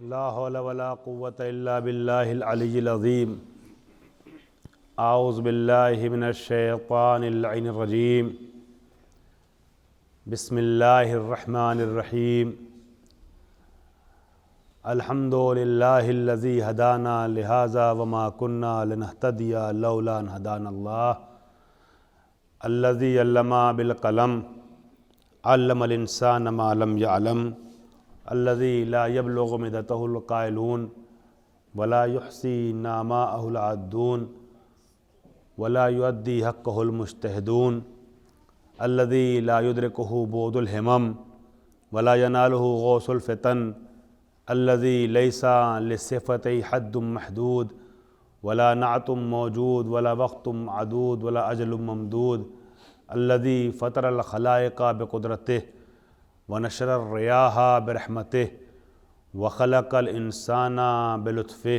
ला हौला वला कुव्वता इल्ला बिल्लाहिल अलिय्यिल अज़ीम। आऊज़ु बिल्लाहि मिनश शैतानिर लईनिर रजीम। बिस्मिल्लाहिर रहमानिर रहीम। अल्हम्दुलिल्लाहिल्लज़ी हदाना लिहाज़ा वमा कुन्ना लिनहतदिया लौला अन हदानल्लाह। अल्लज़ी अल्लमा बिल क़लम अल्लमल इंसाना मा लम यअलम। अल्लज़ी ला यबलुगु मिदतहुल क़ाइलून वला युहसी नामाअहुल आद्दून वला युअद्दी हक़्क़हुल मुज्तहिदून। अल्लज़ी ला युद्रिकुहु बुअदुल हिमम वला यनालुहु गौसुल फ़ितन। अल्लज़ी लैसा लिसिफ़तिही हद्दुम महदूद वला नाअतुम मौजूद वला वक़्तुम अदूद वला अजलुम ममदूद। अल्लज़ी फ़तरल ख़लाइक़ बिक़ुदरतिही व नशरर रियाहा बिरहमतिही व ख़लक़ल इंसाना बिलुत्फ़िही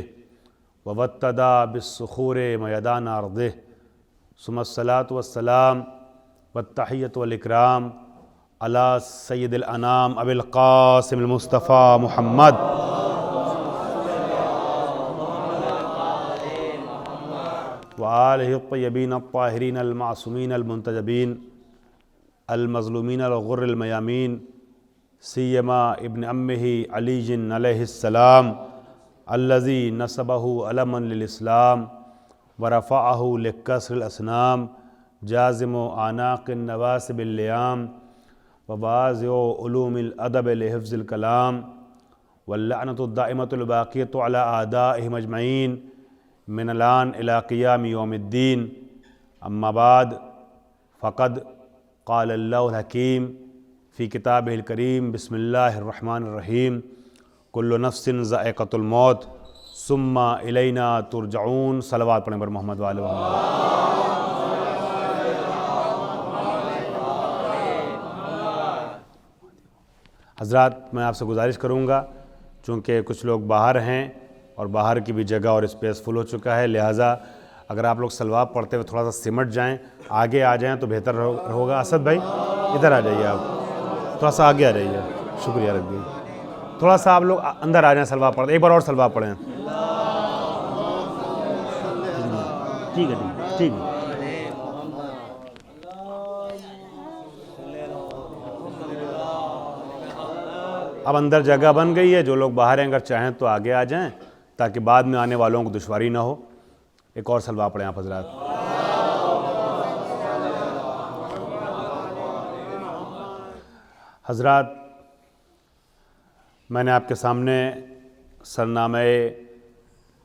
व वत्तदा बिस्सुख़ूरि मयदाना अर्दिही। सुम्मस्सलातु वस्सलाम वत्तहिय्यतु वल इकराम अला सय्यिदिल अनाम अबिल क़ासिमिल मुस्तफ़ा मुहम्मद व आलिहि अत्तय्यबीन अत्ताहिरीन अल मासूमीन अल मुंतजबीन अल मज़लूमीन अल गुर्रिल मयामीन सियमा इब्न अम्मिही अलीजिन अलैहिस्सलाम अल्लज़ी नसबहु अलमन लिल इस्लाम व रफ़अहु लिकस्रिल असनाम जाज़िमु आनाक़िन नवासिबिल लियाम व वाज़िउ उलूमिल अदब लिहिफ़्ज़िल कलाम वल्लअनतु दाइमतुल बाक़ियतु अला आदाइहिम अजमईन मिनल आन इला क़ियामि यौमिद्दीन। अम्मा बाद फ़क़द क़ालल्लाहुल हकीम फ़ी किताबिहिल करीम बिस्मिल्लाहिर रहमानिर रहीम कुल्लु नफ्सिन ज़ाइक़तुल मौत सुम्मा इलैना तुरजऊन। सलवात पढ़ें बर मोहम्मद व आले मोहम्मद। हज़रात, मैं आपसे गुजारिश करूँगा, चूँकि कुछ लोग बाहर हैं और बाहर की भी जगह और स्पेस फुल हो चुका है, लिहाजा अगर आप लोग सलवात पढ़ते हुए थोड़ा सा सिमट जाएं, आगे आ जाएं तो बेहतर होगा। असद भाई इधर आ जाइए, आप थोड़ा सा आगे आ जाइए। शुक्रिया रख दिए। थोड़ा सा आप लोग अंदर आ जाएं, सलवात पढ़ते एक बार और सलवात पढ़ें। ठीक है ठीक है। अब अंदर जगह बन गई है, जो लोग बाहर हैं अगर चाहें तो आगे आ जाएं ताकि बाद में आने वालों को दुश्वारी ना हो। एक और सलवा पढ़ें आप हज़रात। हज़रात, मैंने आपके सामने सरनामे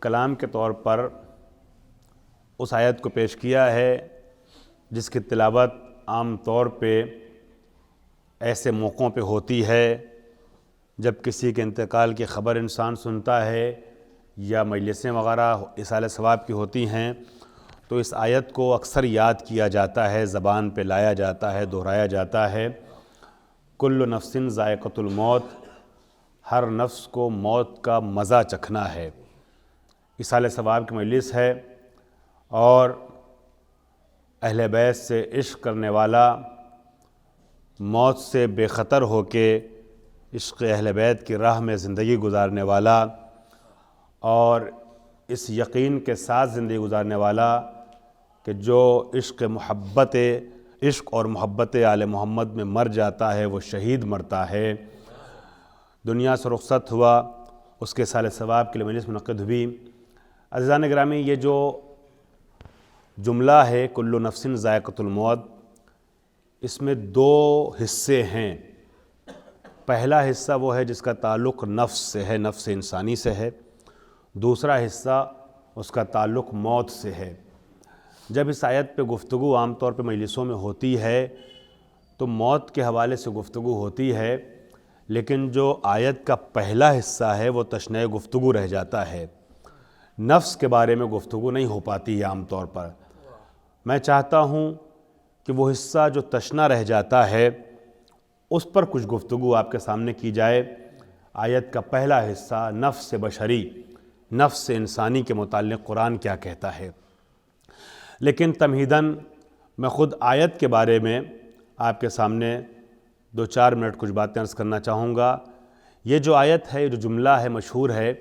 कलाम के तौर पर उस आयत को पेश किया है जिसकी तिलावत आम तौर पे ऐसे मौक़ों पे होती है जब किसी के इंतकाल की ख़बर इंसान सुनता है या मजलिसें वग़ैरह इसाले सवाब की होती हैं, तो इस आयत को अक्सर याद किया जाता है, ज़बान पे लाया जाता है, दोहराया जाता है। कुल्लु नफ्सिन ज़ाइक़तुल मौत, हर नफ्स को मौत का मज़ा चखना है। इसाले सवाब की मजलिस है और अहले बैत से इश्क़ करने वाला, मौत से बेख़तर होके इश्क़ अहले बैत की राह में ज़िंदगी गुजारने वाला और इस यकीन के साथ ज़िंदगी गुजारने वाला कि जो इश्क़ और मोहब्बत आले मोहम्मद में मर जाता है वो शहीद मरता है। दुनिया से रुख़्सत हुआ, उसके साले सवाब के लिए मजलिस मुनक़्क़िद हुई। अज़ीज़ान गिरामी, ये जो जुमला है कुल्लु नफ्सिन ज़ाइक़तुल मौत, इसमें दो हिस्से हैं। पहला हिस्सा वो है जिसका ताल्लुक़ नफ्स से है, नफ्स इंसानी से है। दूसरा हिस्सा उसका ताल्लुक़ मौत से है। जब इस आयत पे गुफ्तगू आम तौर पे मजलिसों में होती है तो मौत के हवाले से गुफ्तगू होती है, लेकिन जो आयत का पहला हिस्सा है वो तशने गुफ्तगू रह जाता है। नफ्स के बारे में गुफ्तगू नहीं हो पाती है आम तौर पर। मैं चाहता हूँ कि वो हिस्सा जो तशना रह जाता है उस पर कुछ गुफ्तगू आपके सामने की जाए। आयत का पहला हिस्सा नफ्स बशरी, नफ्स इंसानी के मुताल्लिक़ कुरान क्या कहता है। लेकिन तमहीदन मैं ख़ुद आयत के बारे में आपके सामने 2-4 मिनट कुछ बातें अर्ज़ करना चाहूँगा। ये जो आयत है, ये जो जुमला है मशहूर है,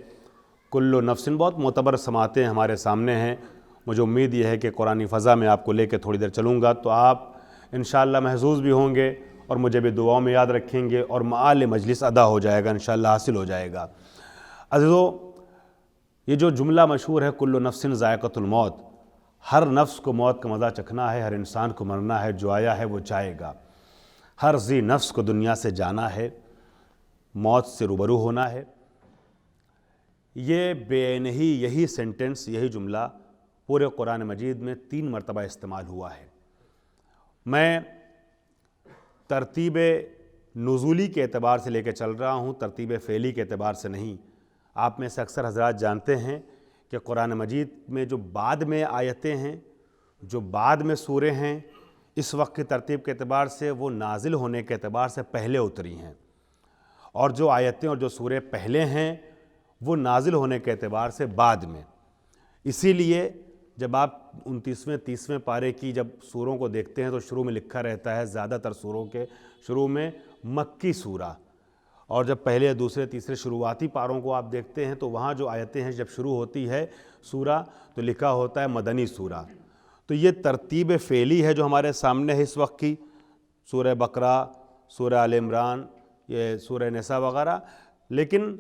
कुल्लु नफ्सिन, बहुत मोतबर समाते हैं हमारे सामने हैं। मुझे उम्मीद ये है कि कुरानी फ़ज़ा में आपको लेकर थोड़ी देर चलूँगा तो आप इंशाअल्लाह महसूस भी होंगे और मुझे भी दुआओं में याद रखेंगे और माल मजलिस अदा हो जाएगा, इंशाअल्लाह हासिल हो जाएगा। अज़ीज़ो, ये जो जुमला मशहूर है कुल्लु नफ्सिन ज़ायक़तुल मौत, हर नफ्स को मौत का मज़ा चखना है, हर इंसान को मरना है, जो आया है वो जाएगा। हर ज़ी नफ्स को दुनिया से जाना है, मौत से रूबरू होना है। ये बेनही यही सेंटेंस, यही जुमला पूरे कुरान मजीद में 3 मरतबा इस्तेमाल हुआ है। मैं तरतीब नुज़ूली के एतबार से लेकर चल रहा हूँ, तरतीब फ़ेली के एतबार से नहीं। आप में से अक्सर हज़रात जानते हैं कि कुरान मजीद में जो बाद में आयतें हैं, जो बाद में सूरे हैं, इस वक्त की तरतीब के एतबार से वो नाजिल होने के एतबार से पहले उतरी हैं, और जो आयतें और जो सूरे पहले हैं वो नाजिल होने के एतबार से बाद में। इसीलिए जब आप 29वें 30वें पारे की जब सूरों को देखते हैं तो शुरू में लिखा रहता है, ज़्यादातर सूरों के शुरू में मक्की सूरा, और जब पहले दूसरे तीसरे शुरुआती पारों को आप देखते हैं तो वहाँ जो आयतें हैं जब शुरू होती है सूरा तो लिखा होता है मदनी सूरा। तो ये तरतीब फ़ेली है जो हमारे सामने है इस वक्त की, सूरह बकरा, सूरह आल इमरान, ये सूरह निसा वगैरह। लेकिन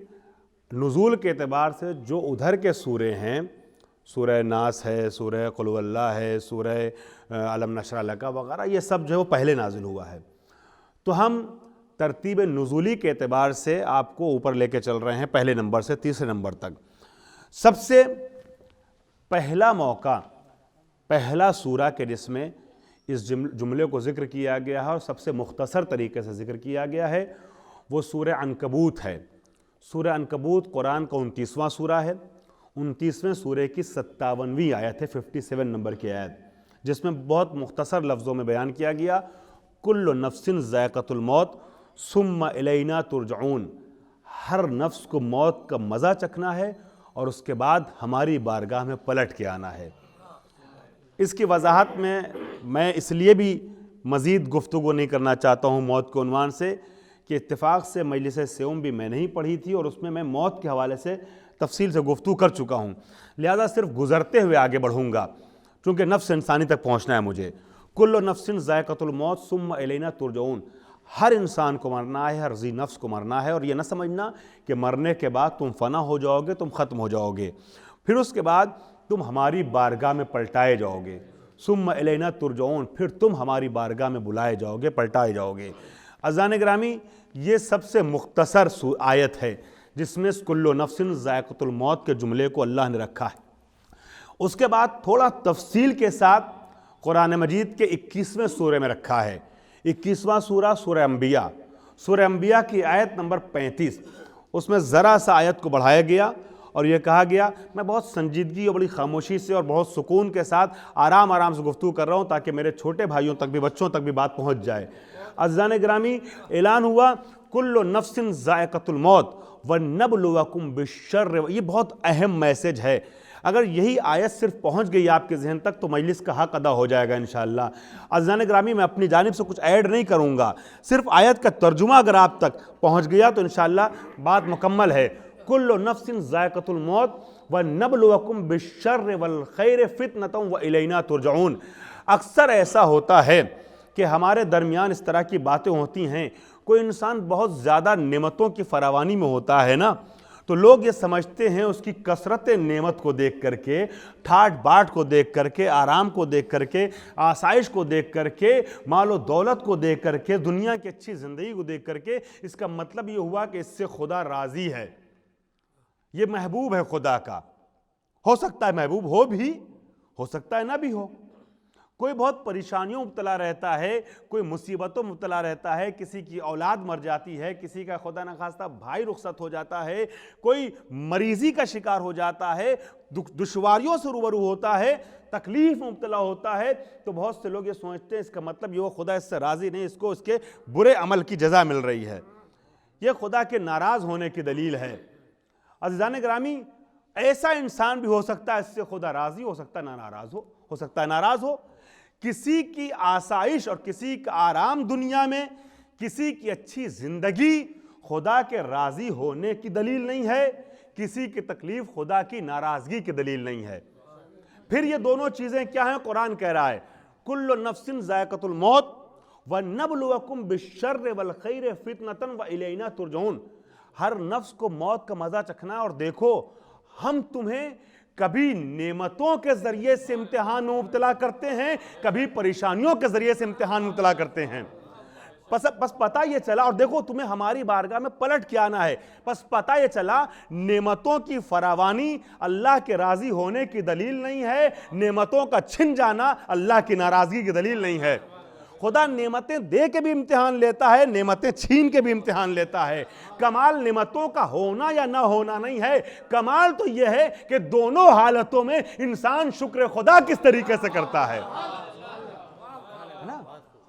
नुज़ूल के एतबार से जो उधर के सूरे हैं, सूरह नास है, सूरह कुल हुवल्लाह है, सूरह अलम नशरह लका वगैरह, ये सब जो है वो पहले नाजिल हुआ है। तो हम तरतीब नुज़ूली के एतबार से आपको ऊपर लेके चल रहे हैं, पहले नंबर से तीसरे नंबर तक। सबसे पहला मौका, पहला सूरा के जिसमें इस जुमले को ज़िक्र किया गया है और सबसे मुख्तसर तरीके से ज़िक्र किया गया है वो सूरह अनकबूत है। सूरह अनकबूत कुरान का 29वां सूरा है। 29वें सूरे की 57वीं आयत है, 57 नंबर की आयत, जिसमें बहुत मुख्तसर लफ्ज़ों में बयान किया गया, कुल्लु नफ्सिन ज़ायक़तुल मौत सुम्मा इलैना तुरजऊन, हर नफ्स को मौत का मज़ा चखना है और उसके बाद हमारी बारगाह में पलट के आना है। इसकी वजाहत में मैं इसलिए भी मज़ीद गुफ्तगू नहीं करना चाहता हूँ मौत के उन्वान से कि इत्तेफाक से मजलिस सेउम भी मैं नहीं पढ़ी थी और उसमें मैं मौत के हवाले से तफसील से गुफ्तगू कर चुका हूँ, लिहाजा सिर्फ गुज़रते हुए आगे बढ़ूँगा क्योंकि नफ्स इंसानी तक पहुँचना है मुझे। कुल्लु नफ्सिन ज़ायक़तुल मौत सुम्मा इलैना तुरजऊन, हर इंसान को मरना है, हर ज़ी नफ्स को मरना है, और ये न समझना कि मरने के बाद तुम फ़ना हो जाओगे, तुम ख़त्म हो जाओगे, फिर उसके बाद तुम हमारी बारगाह में पलटाए जाओगे। सुम्मा इलैना तुरजऊन, फिर तुम हमारी बारगाह में बुलाए जाओगे, पलटाए जाओगे। अज़ान गिरामी, ये सबसे मुख्तसर आयत है जिसमें कुल्लु नफ्सिन ज़ायक़तुल मौत के जुमले को अल्लाह ने रखा है। उसके बाद थोड़ा तफसील के साथ कुरान मजीद के 21वें सूरे में रखा है। 21वां सूरा सूरह अंबिया, सूरह अंबिया की आयत नंबर 35, उसमें ज़रा सा आयत को बढ़ाया गया और यह कहा गया, मैं बहुत संजीदगी और बड़ी खामोशी से और बहुत सुकून के साथ आराम आराम से गुफ्तगू कर रहा हूँ ताकि मेरे छोटे भाइयों तक भी, बच्चों तक भी बात पहुँच जाए। अज़ान गिरामी, ऐलान हुआ कुल्लु नफ्सिन ज़ायक़तुल मौत व नबलुवकुम बिश्शर्र। ये बहुत अहम मैसेज है। अगर यही आयत सिर्फ पहुंच गई आपके जहन तक तो मजलिस का हक अदा हो जाएगा इंशाअल्लाह। अज़ान गिरामी, मैं अपनी जानिब से कुछ ऐड नहीं करूँगा, सिर्फ आयत का तर्जुमा अगर आप तक पहुँच गया तो इंशाअल्लाह बात मुकम्मल है। कुल्लु नफ्सिन ज़ायक़तुल मौत व नबलुवकुम बिश्शर्रि वल खैरि फितनतुम व इलैना तुरजऊन। अक्सर ऐसा होता है कि हमारे दरमियान इस तरह की बातें होती हैं, कोई इंसान बहुत ज़्यादा नेमतों की फरावानी में होता है ना, तो लोग ये समझते हैं उसकी कसरत नेमत को देख करके, ठाट बाट को देख करके, आराम को देख करके, आसाइश को देख करके, मालो दौलत को देख करके, दुनिया की अच्छी ज़िंदगी को देख करके, इसका मतलब ये हुआ कि इससे खुदा राज़ी है, ये महबूब है खुदा का। हो सकता है महबूब हो भी, हो सकता है ना भी हो। कोई बहुत परेशानियों में मुब्तला रहता है, कोई मुसीबतों में मुब्तला रहता है, किसी की औलाद मर जाती है, किसी का खुदा न खास्ता भाई रुखसत हो जाता है, कोई मरीज़ी का शिकार हो जाता है, दुश्वारियों से रूबरू होता है, तकलीफ में मुब्तला होता है, तो बहुत से लोग ये सोचते हैं इसका मतलब ये वो खुदा इससे राज़ी नहीं, इसको इसके बुरे अमल की जज़ा मिल रही है। ये खुदा के नाराज़ होने की दलील है। अज़ीज़ान गिरामी, ऐसा इंसान भी हो सकता है इससे खुदा राज़ी हो सकता है ना नाराज़ हो सकता है नाराज़ हो। किसी की आसाइश और किसी का आराम दुनिया में, किसी की अच्छी जिंदगी खुदा के राजी होने की दलील नहीं है, किसी की तकलीफ खुदा की नाराजगी की दलील नहीं है। फिर ये दोनों चीजें क्या हैं? कुरान कह रहा है कुल्लु नफ्सिन जायकतुल मौत व नबलुवकुम बिश्शर्रि वल खैरि फितनतन व इलैना तुरजऊन। हर नफ्स को मौत का मजा चखना, और देखो हम तुम्हें कभी नेमतों के जरिए से इम्तिहान में मुब्तला करते हैं, कभी परेशानियों के जरिए से इम्तिहान में मुब्तला करते हैं। बस पता ये चला, और देखो तुम्हें हमारी बारगाह में पलट के आना है। बस पता ये चला नेमतों की फरावानी अल्लाह के राजी होने की दलील नहीं है, नेमतों का छिन जाना अल्लाह की नाराजगी की दलील नहीं है। खुदा नेमतें दे के भी इम्तिहान लेता है, नेमतें छीन के भी इम्तिहान लेता है। कमाल नेमतों का होना या ना होना नहीं है, कमाल तो यह है कि दोनों हालतों में इंसान शुक्र खुदा किस तरीके से करता है ना।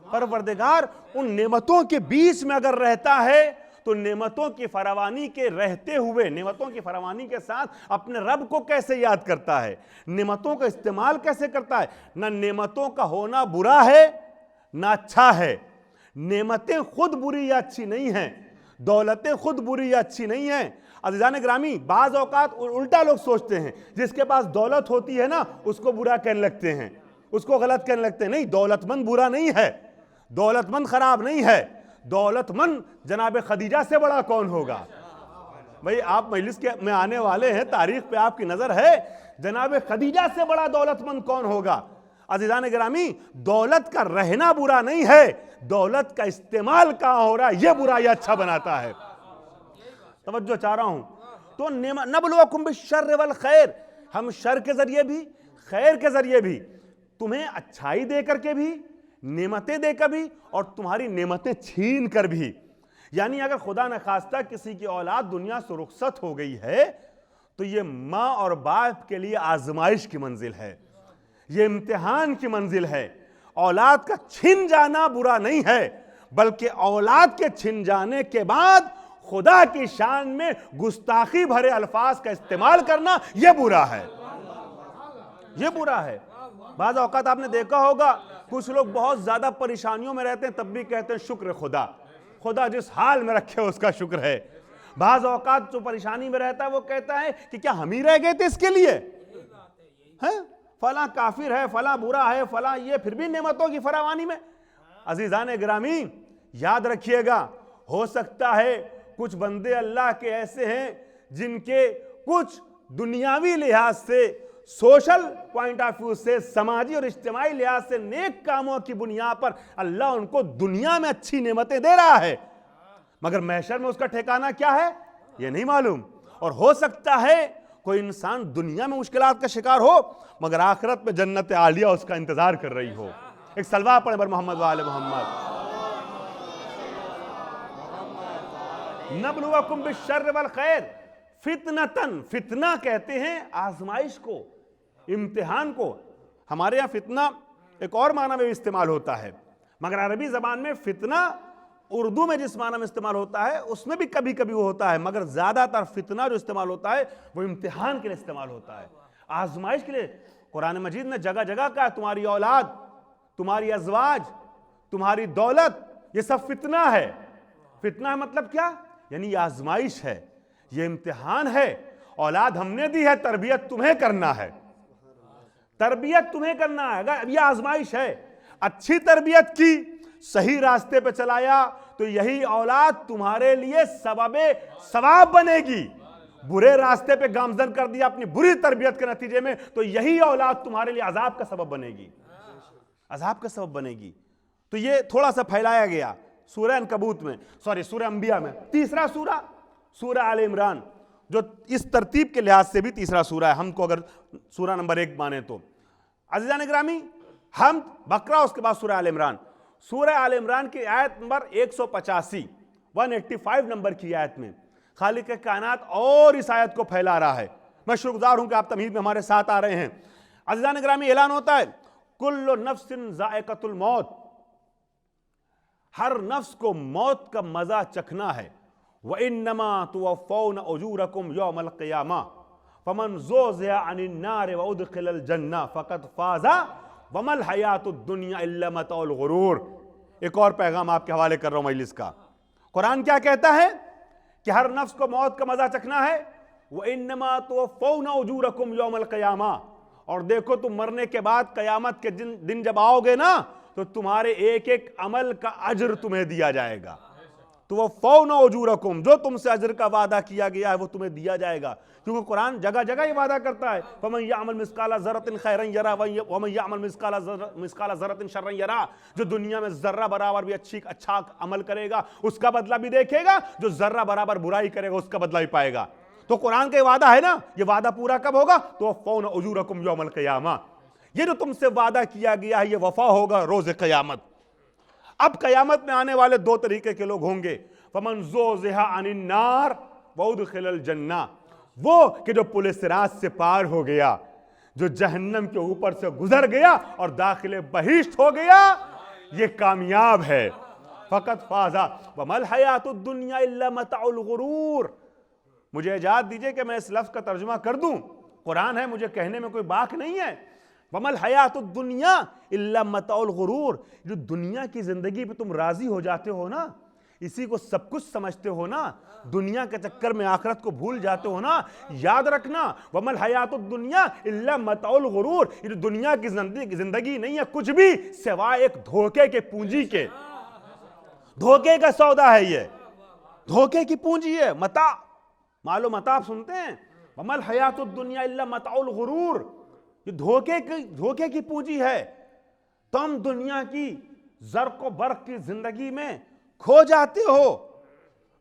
परवरदिगार उन नेमतों के बीच में अगर रहता है तो नेमतों की फरावानी के रहते हुए, नेमतों की फरावानी के साथ अपने रब को कैसे याद करता है, नेमतों का इस्तेमाल कैसे करता है। ना नेमतों का होना बुरा है ना अच्छा है, नेमतें खुद बुरी या अच्छी नहीं हैं, दौलतें खुद बुरी या अच्छी नहीं हैं। अज़ीज़ान गिरामी, बाज़ औक़ात उल्टा लोग सोचते हैं, जिसके पास दौलत होती है ना उसको बुरा कहने लगते हैं, उसको गलत कहने लगते हैं। नहीं, दौलतमंद बुरा नहीं है, दौलतमंद खराब नहीं है। दौलतमंद जनाब खदीजा से बड़ा कौन होगा? भाई आप मजलिस के में आने वाले हैं, तारीख पे आपकी नजर है, जनाब खदीजा से बड़ा दौलतमंद कौन होगा? अज़ीज़ान गिरामी, दौलत का रहना बुरा नहीं है, दौलत का इस्तेमाल कहां हो रहा है यह बुरा या अच्छा बनाता है। तवज्जो चाह रहा हूं। तो नबलुवकुम बिश्शर्रि वल खैर, हम शर के जरिए भी खैर के जरिए भी तुम्हें अच्छाई दे करके भी, नेमतें देकर भी, और तुम्हारी नेमतें छीन कर भी। यानी अगर खुदा न खास्ता किसी की औलाद दुनिया से रुखसत हो गई है तो यह मां और बाप के लिए आजमाइश की मंजिल है, यह इम्तिहान की मंजिल है। औलाद का छिन जाना बुरा नहीं है, बल्कि औलाद के छिन जाने के बाद खुदा की शान में गुस्ताखी भरे अल्फाज का इस्तेमाल करना यह बुरा है, यह बुरा है। बाज़ औक़ात आपने देखा होगा कुछ लोग बहुत ज्यादा परेशानियों में रहते हैं तब भी कहते हैं शुक्र खुदा, खुदा जिस हाल में रखे उसका शुक्र है। बाज़ औक़ात जो परेशानी में रहता है वो कहता है कि क्या हम ही रह गए थे इसके लिए, हैं? फला काफिर है, फला बुरा है, फला ये, फिर भी नेमतों की फरावानी में। अजीजान गिरामी, याद रखिएगा, हो सकता है कुछ बंदे अल्लाह के ऐसे हैं जिनके कुछ दुनियावी लिहाज से, सोशल पॉइंट ऑफ व्यू से, समाजी और इज्तिमाई लिहाज से नेक कामों की बुनियाद पर अल्लाह उनको दुनिया में अच्छी नेमतें दे रहा है, मगर महशर में उसका ठिकाना क्या है यह नहीं मालूम। और हो सकता है कोई इंसान दुनिया में मुश्किलात का शिकार हो मगर आखिरत में जन्नत आलिया उसका इंतजार कर रही हो। एक सलवा पढ़े बर मोहम्मद वाले मोहम्मद। नबलुवकुम बिश्शर्रि वल खैर फितनतन, फितना कहते हैं आजमाइश को, इम्तिहान को। हमारे यहाँ फितना एक और माना में भी इस्तेमाल होता है, मगर अरबी जबान में फितना उर्दू में जिस माना में इस्तेमाल होता है उसमें भी कभी कभी वो होता है, मगर ज्यादातर फितना जो इस्तेमाल होता है वो इम्तिहान के लिए इस्तेमाल होता है, आजमाइश के लिए। कुरान मजीद ने जगह जगह कहा तुम्हारी औलाद, तुम्हारी अजवाज, तुम्हारी दौलत, ये सब फितना है। फितना है मतलब क्या? यानी ये आजमाइश है, ये इम्तिहान है। औलाद हमने दी है, तरबियत तुम्हें करना है, तरबियत तुम्हें करना है। अगर ये आजमाइश है, अच्छी तरबियत की, सही रास्ते पे चलाया तो यही औलाद तुम्हारे लिए सबबे सवाब बनेगी। बुरे रास्ते पे गामजन कर दिया अपनी बुरी तरबियत के नतीजे में तो यही औलाद तुम्हारे लिए अजाब का सबब बनेगी, अजाब का सबब बनेगी। तो ये थोड़ा सा फैलाया गया सूरह अनकबूत में, सॉरी सूरह अंबिया में, तीसरा सूरा सूरह आले इमरान, जो इस तरतीब के लिहाज से भी तीसरा सूरा है हमको अगर सूरह नंबर 1 माने तो। अज़ीज़ान गिरामी, हम बकरा उसके बाद सूरह आले इमरान। सूरह आले इमरान की आयत नंबर 185 185 नंबर की आयत में खालिक कायनात और इस आयत को फैला रहा है। मैं शुक्रगुजार हूं कि आप तमहीद में हमारे साथ आ रहे हैं। अज़ीज़ान गिरामी, ऐलान होता है कुल्लु नफ्सिन ज़ाइक़तुल मौत, हर नफ्स को मौत का मजा चखना है। व इन्नमा तुवफ़्फ़ौना उजूरकुम यौमल क़ियामा फमन ज़ुज़िहा अनिन नार व उदख़िलल जन्नह फ़क़द फ़ाज़ा वमल हयातुद दुनिया इल्ला मतउल गुरूर। एक और पैगाम आपके हवाले कर रहा हूं मजलिस का। कुरान क्या कहता है? कि हर नफ्स को मौत का मजा चखना है। वो इन्नमा तुवफ़्फ़ौना उजूरकुम यौमल क़ियामा, और देखो तुम मरने के बाद कयामत के दिन जब आओगे ना, तो तुम्हारे एक एक अमल का अज्र तुम्हें दिया जाएगा। तो वो फ़ौना उजूरकुम, जो तुमसे अज्र का वादा किया गया है वो तुम्हें दिया जाएगा। क्योंकि कुरान जगह जगह ये वादा करता है, फमन यअमल मिस्काला ज़र्रतिन खैरन यरा वमन यअमल मिस्काला ज़र्रतिन शर्रन यरा। जो दुनिया में जर्रा बराबर भी अच्छा अमल करेगा उसका बदला भी देखेगा, जो जर्रा बराबर बुराई करेगा उसका बदला भी पाएगा। तो कुरान का वादा है ना, ये वादा पूरा कब होगा? तो फ़ौना उजूरकुम यौमल क़ियामा, ये जो तुमसे वादा किया गया है ये वफा होगा रोज़ क़यामत। अब कयामत में आने वाले दो तरीके के लोग होंगे, फमन ज़ुज़िहा अनिन नार वउदखिलल जन्ना, वो कि जो पुलिस रात से पार हो गया, जो जहन्नम के ऊपर से गुजर गया और दाखिले बहिश्त हो गया, ये कामयाब है। फ़क़त फ़ाज़ा वमल हयातुद दुनिया इल्ला मताउल गुरूर। मुझे इजाज़त दीजिए कि मैं इस लफ्ज़ का तर्जुमा कर दूं, कुरान है, मुझे कहने में कोई बाक नहीं है। वमल हयातुद दुनिया इल्ला मताउल गुरूर, जो दुनिया की जिंदगी पे तुम राजी हो जाते हो ना, इसी को सब कुछ समझते हो ना, दुनिया के चक्कर में आखिरत को भूल जाते हो ना, याद रखना वमल हयातुद दुनिया इल्ला मताउल गुरूर, ये दुनिया की जिंदगी नहीं है कुछ भी सिवाय एक धोखे के पूंजी के। धोखे का सौदा है ये, धोखे की पूंजी है। मता, मालो मता आप सुनते हैं, वमल हयातुद दुनिया इल्ला मताउल गुरूर, ये धोखे की पूंजी है। तुम दुनिया की ज़र्क़ बर्क़ की जिंदगी में खो जाते हो।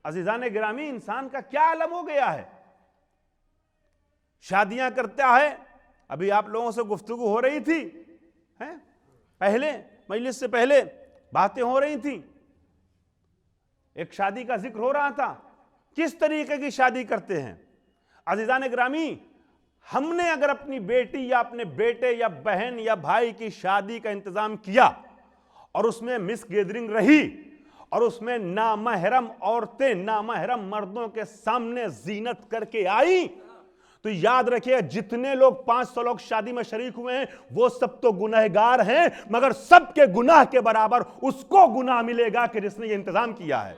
अज़ीज़ान गिरामी, इंसान का क्या आलम हो गया है, शादियां करता है। अभी आप लोगों से गुफ्तगू हो रही थी, हैं, पहले मजलिस से पहले बातें हो रही थी, एक शादी का जिक्र हो रहा था, किस तरीके की शादी करते हैं। अज़ीज़ान गिरामी, हमने अगर अपनी बेटी या अपने बेटे या बहन या भाई की शादी का इंतजाम किया और उसमें मिस गैदरिंग रही और उसमें नामहरम औरतें नामहरम मर्दों के सामने जीनत करके आई, तो याद रखिए जितने लोग 500 लोग शादी में शरीक हुए हैं वो सब तो गुनहगार हैं, मगर सबके गुनाह के बराबर उसको गुनाह मिलेगा कि जिसने ये इंतजाम किया है।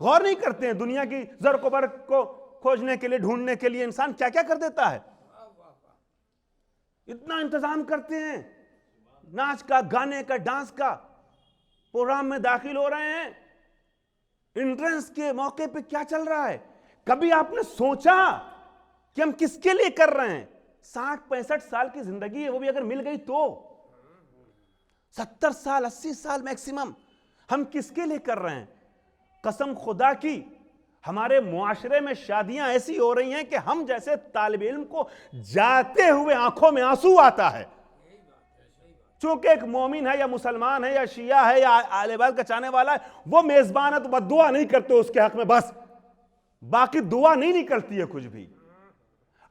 गौर नहीं करते हैं दुनिया की ज़र्क़ बर्क़ को खोजने के लिए, ढूंढने के लिए इंसान क्या क्या कर देता है। इतना इंतजाम करते हैं, नाच का, गाने का, डांस का, प्रोग्राम में दाखिल हो रहे हैं, एंट्रेंस के मौके पे क्या चल रहा है। कभी आपने सोचा कि हम किसके लिए कर रहे हैं? 60-65 साल की जिंदगी है, वो भी अगर मिल गई तो 70 साल 80 साल मैक्सिमम, हम किसके लिए कर रहे हैं? कसम खुदा की, हमारे मुआशरे में शादियां ऐसी हो रही हैं कि हम जैसे तालिब इल्म को जाते हुए आंखों में आंसू आता है। चूंकि एक मोमिन है या मुसलमान है या शिया है या आले बैत का चाहने वाला है, वो मेजबान है तो बद्दुआ नहीं करते उसके हक में, बस बाकी दुआ नहीं निकलती है कुछ भी।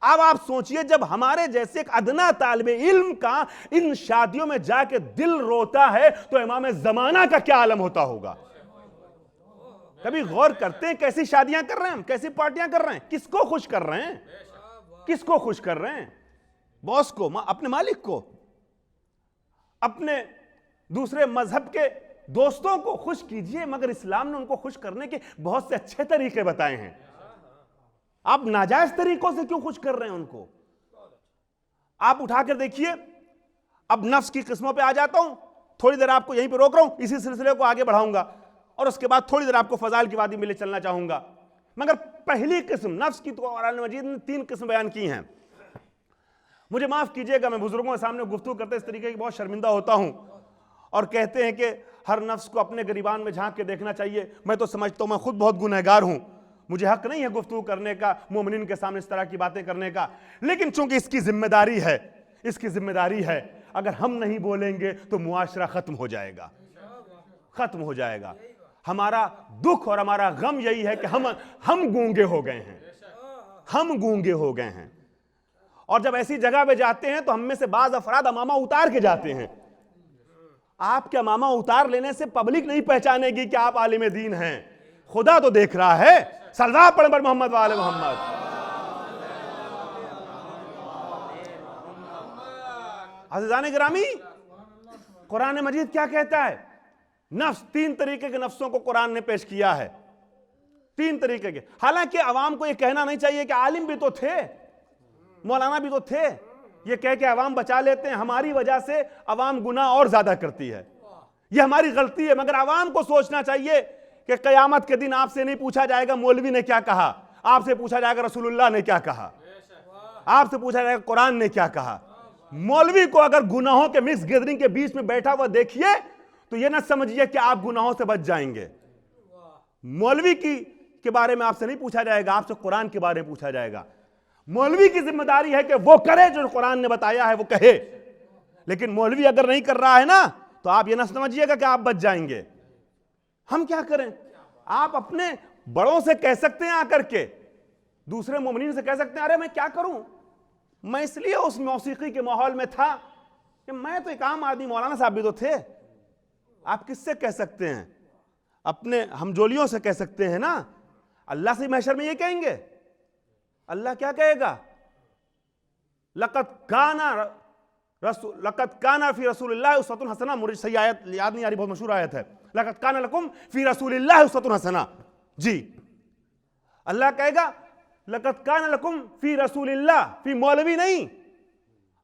अब आप सोचिए जब हमारे जैसे एक अदना तालिबे इल्म का इन शादियों में जाके दिल रोता है तो इमाम जमाना का क्या आलम होता होगा। कभी गौर करते हैं कैसी शादियां कर रहे हैं हम, कैसी पार्टियां कर रहे हैं, किसको खुश कर रहे हैं? किसको खुश कर रहे हैं? बॉस को, अपने मालिक को, अपने दूसरे मजहब के दोस्तों को खुश कीजिए, मगर इस्लाम ने उनको खुश करने के बहुत से अच्छे तरीके बताए हैं। आप नाजायज तरीकों से क्यों खुश कर रहे हैं उनको? आप उठाकर देखिए। अब नफ्स की किस्मों पे आ जाता हूं, थोड़ी देर आपको यहीं पे रोक रहा हूं, इसी सिलसिले को आगे बढ़ाऊंगा और उसके बाद थोड़ी देर आपको फजाइल की वादी में ले चलना चाहूंगा। मगर पहली किस्म नफ्स की तो कुरान मजीद ने 3 किस्म बयान की हैं। मुझे माफ कीजिएगा, मैं बुजुर्गों के सामने गुफ्तगू करते इस तरीके की बहुत शर्मिंदा होता हूं, और कहते हैं कि हर नफ्स को अपने गिरबान में झांक के देखना चाहिए। मैं तो समझता हूं मैं खुद बहुत गुनहगार हूं, मुझे हक नहीं है गुफ्तगू करने का, मोमिनीन के सामने इस तरह की बातें करने का, लेकिन चूंकि इसकी जिम्मेदारी है, इसकी जिम्मेदारी है, अगर हम नहीं बोलेंगे तो मुआशरा खत्म हो जाएगा, खत्म हो जाएगा। हमारा दुख और हमारा गम यही है कि हम गूंगे हो गए हैं, हम गूंगे हो गए हैं। और जब ऐसी जगह पे जाते हैं तो हम में से बाज अफराद अमामा उतार के जाते हैं। आपके अमामा उतार लेने से पब्लिक नहीं पहचानेगी कि आप आलिम दीन हैं, खुदा तो देख रहा है। सल्लल्लाहु अलैहि वसल्लम मोहम्मद वाले मोहम्मद। अज़ीज़ान गिरामी, कुरान मजीद क्या कहता है? नफ्स, 3 तरीके के नफ्सों को कुरान ने पेश किया है। तीन तरीके के। हालांकि अवाम को यह कहना नहीं चाहिए कि आलिम भी तो थे, मौलाना भी तो थे, ये कह के अवाम बचा लेते हैं, हमारी वजह से अवाम गुनाह और ज्यादा करती है, ये हमारी गलती है। मगर अवाम को सोचना चाहिए कि कयामत के दिन आपसे नहीं पूछा जाएगा मौलवी ने क्या कहा, आपसे पूछा जाएगा रसूलुल्लाह ने क्या कहा, आपसे पूछा जाएगा कुरान ने क्या कहा। मौलवी को अगर गुनाहों के मिक्स गैदरिंग के बीच में बैठा हुआ देखिए तो यह ना समझिए कि आप गुनाहों से बच जाएंगे। मौलवी के बारे में आपसे नहीं पूछा जाएगा, आपसे कुरान के बारे में पूछा जाएगा। मौलवी की जिम्मेदारी है कि वो करे जो कुरान ने बताया है वो कहे, लेकिन मौलवी अगर नहीं कर रहा है ना तो आप ये ना समझिएगा कि आप बच जाएंगे। हम क्या करें? आप अपने बड़ों से कह सकते हैं आकर के, दूसरे मोमिनीन से कह सकते हैं अरे मैं क्या करूं, मैं इसलिए उस मौसीकी के माहौल में था कि मैं तो एक आम आदमी, मौलाना साहब भी तो थे। आप किससे कह सकते हैं? अपने हमजोलियों से कह सकते हैं ना। अल्लाह से महशर में ये कहेंगे? अल्लाह क्या कहेगा? लक़द काना फी रसूलिल्लाह उस्वतुन हसना। मुझे सही आयत याद नहीं आ रही, बहुत मशहूर आयत है, लक़द काना लकुम फी रसूलिल्लाह उस्वतुन हसना। जी, अल्लाह कहेगा लक़द काना लकुम फी रसूलिल्लाह, फी मौलवी नहीं,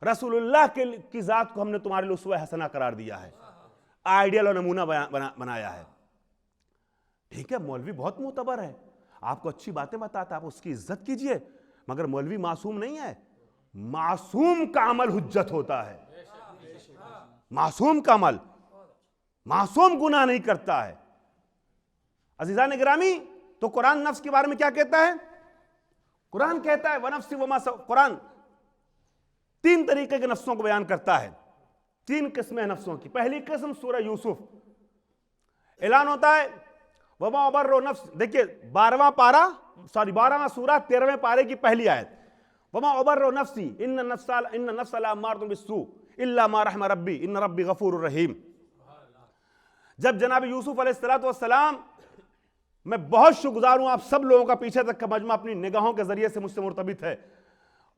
रसूलुल्लाह की जात को हमने तुम्हारे लिए उसवा हसना करार दिया है, आइडियल और नमूना बनाया है। ठीक है, मौलवी बहुत मोतबर है, आपको अच्छी बातें बताता है, आप उसकी इज्जत कीजिए, मगर मौलवी मासूम नहीं है। मासूम का अमल हुज्जत होता है, मासूम का अमल, मासूम गुनाह नहीं करता है। अजीजान गिरामी, तो कुरान नफ्स के बारे में क्या कहता है? कुरान कहता है वनफ्सी वमा, कुरान तीन तरीके के नफ्सों को बयान करता है, तीन किस्में नफ्सों की। पहली किस्म सूरह यूसुफ, ऐलान होता है वमा अबर्रो नफ्स। देखिए 12वां सूरा 13वें पारे की पहली आयत, वमा अबर्रो नफ्सी इन्न नफ्स लअम्मारतुन बिस्सू इल्ला मा रहम रब्बी इन्न रब्बी गफूरुर रहीम। जब जनाब यूसुफ अलैहिस्सलाम, मैं बहुत शुक्रगुजार हूं आप सब लोगों का, पीछे तक का मजमा अपनी निगाहों के जरिए से मुझसे मुर्तबित है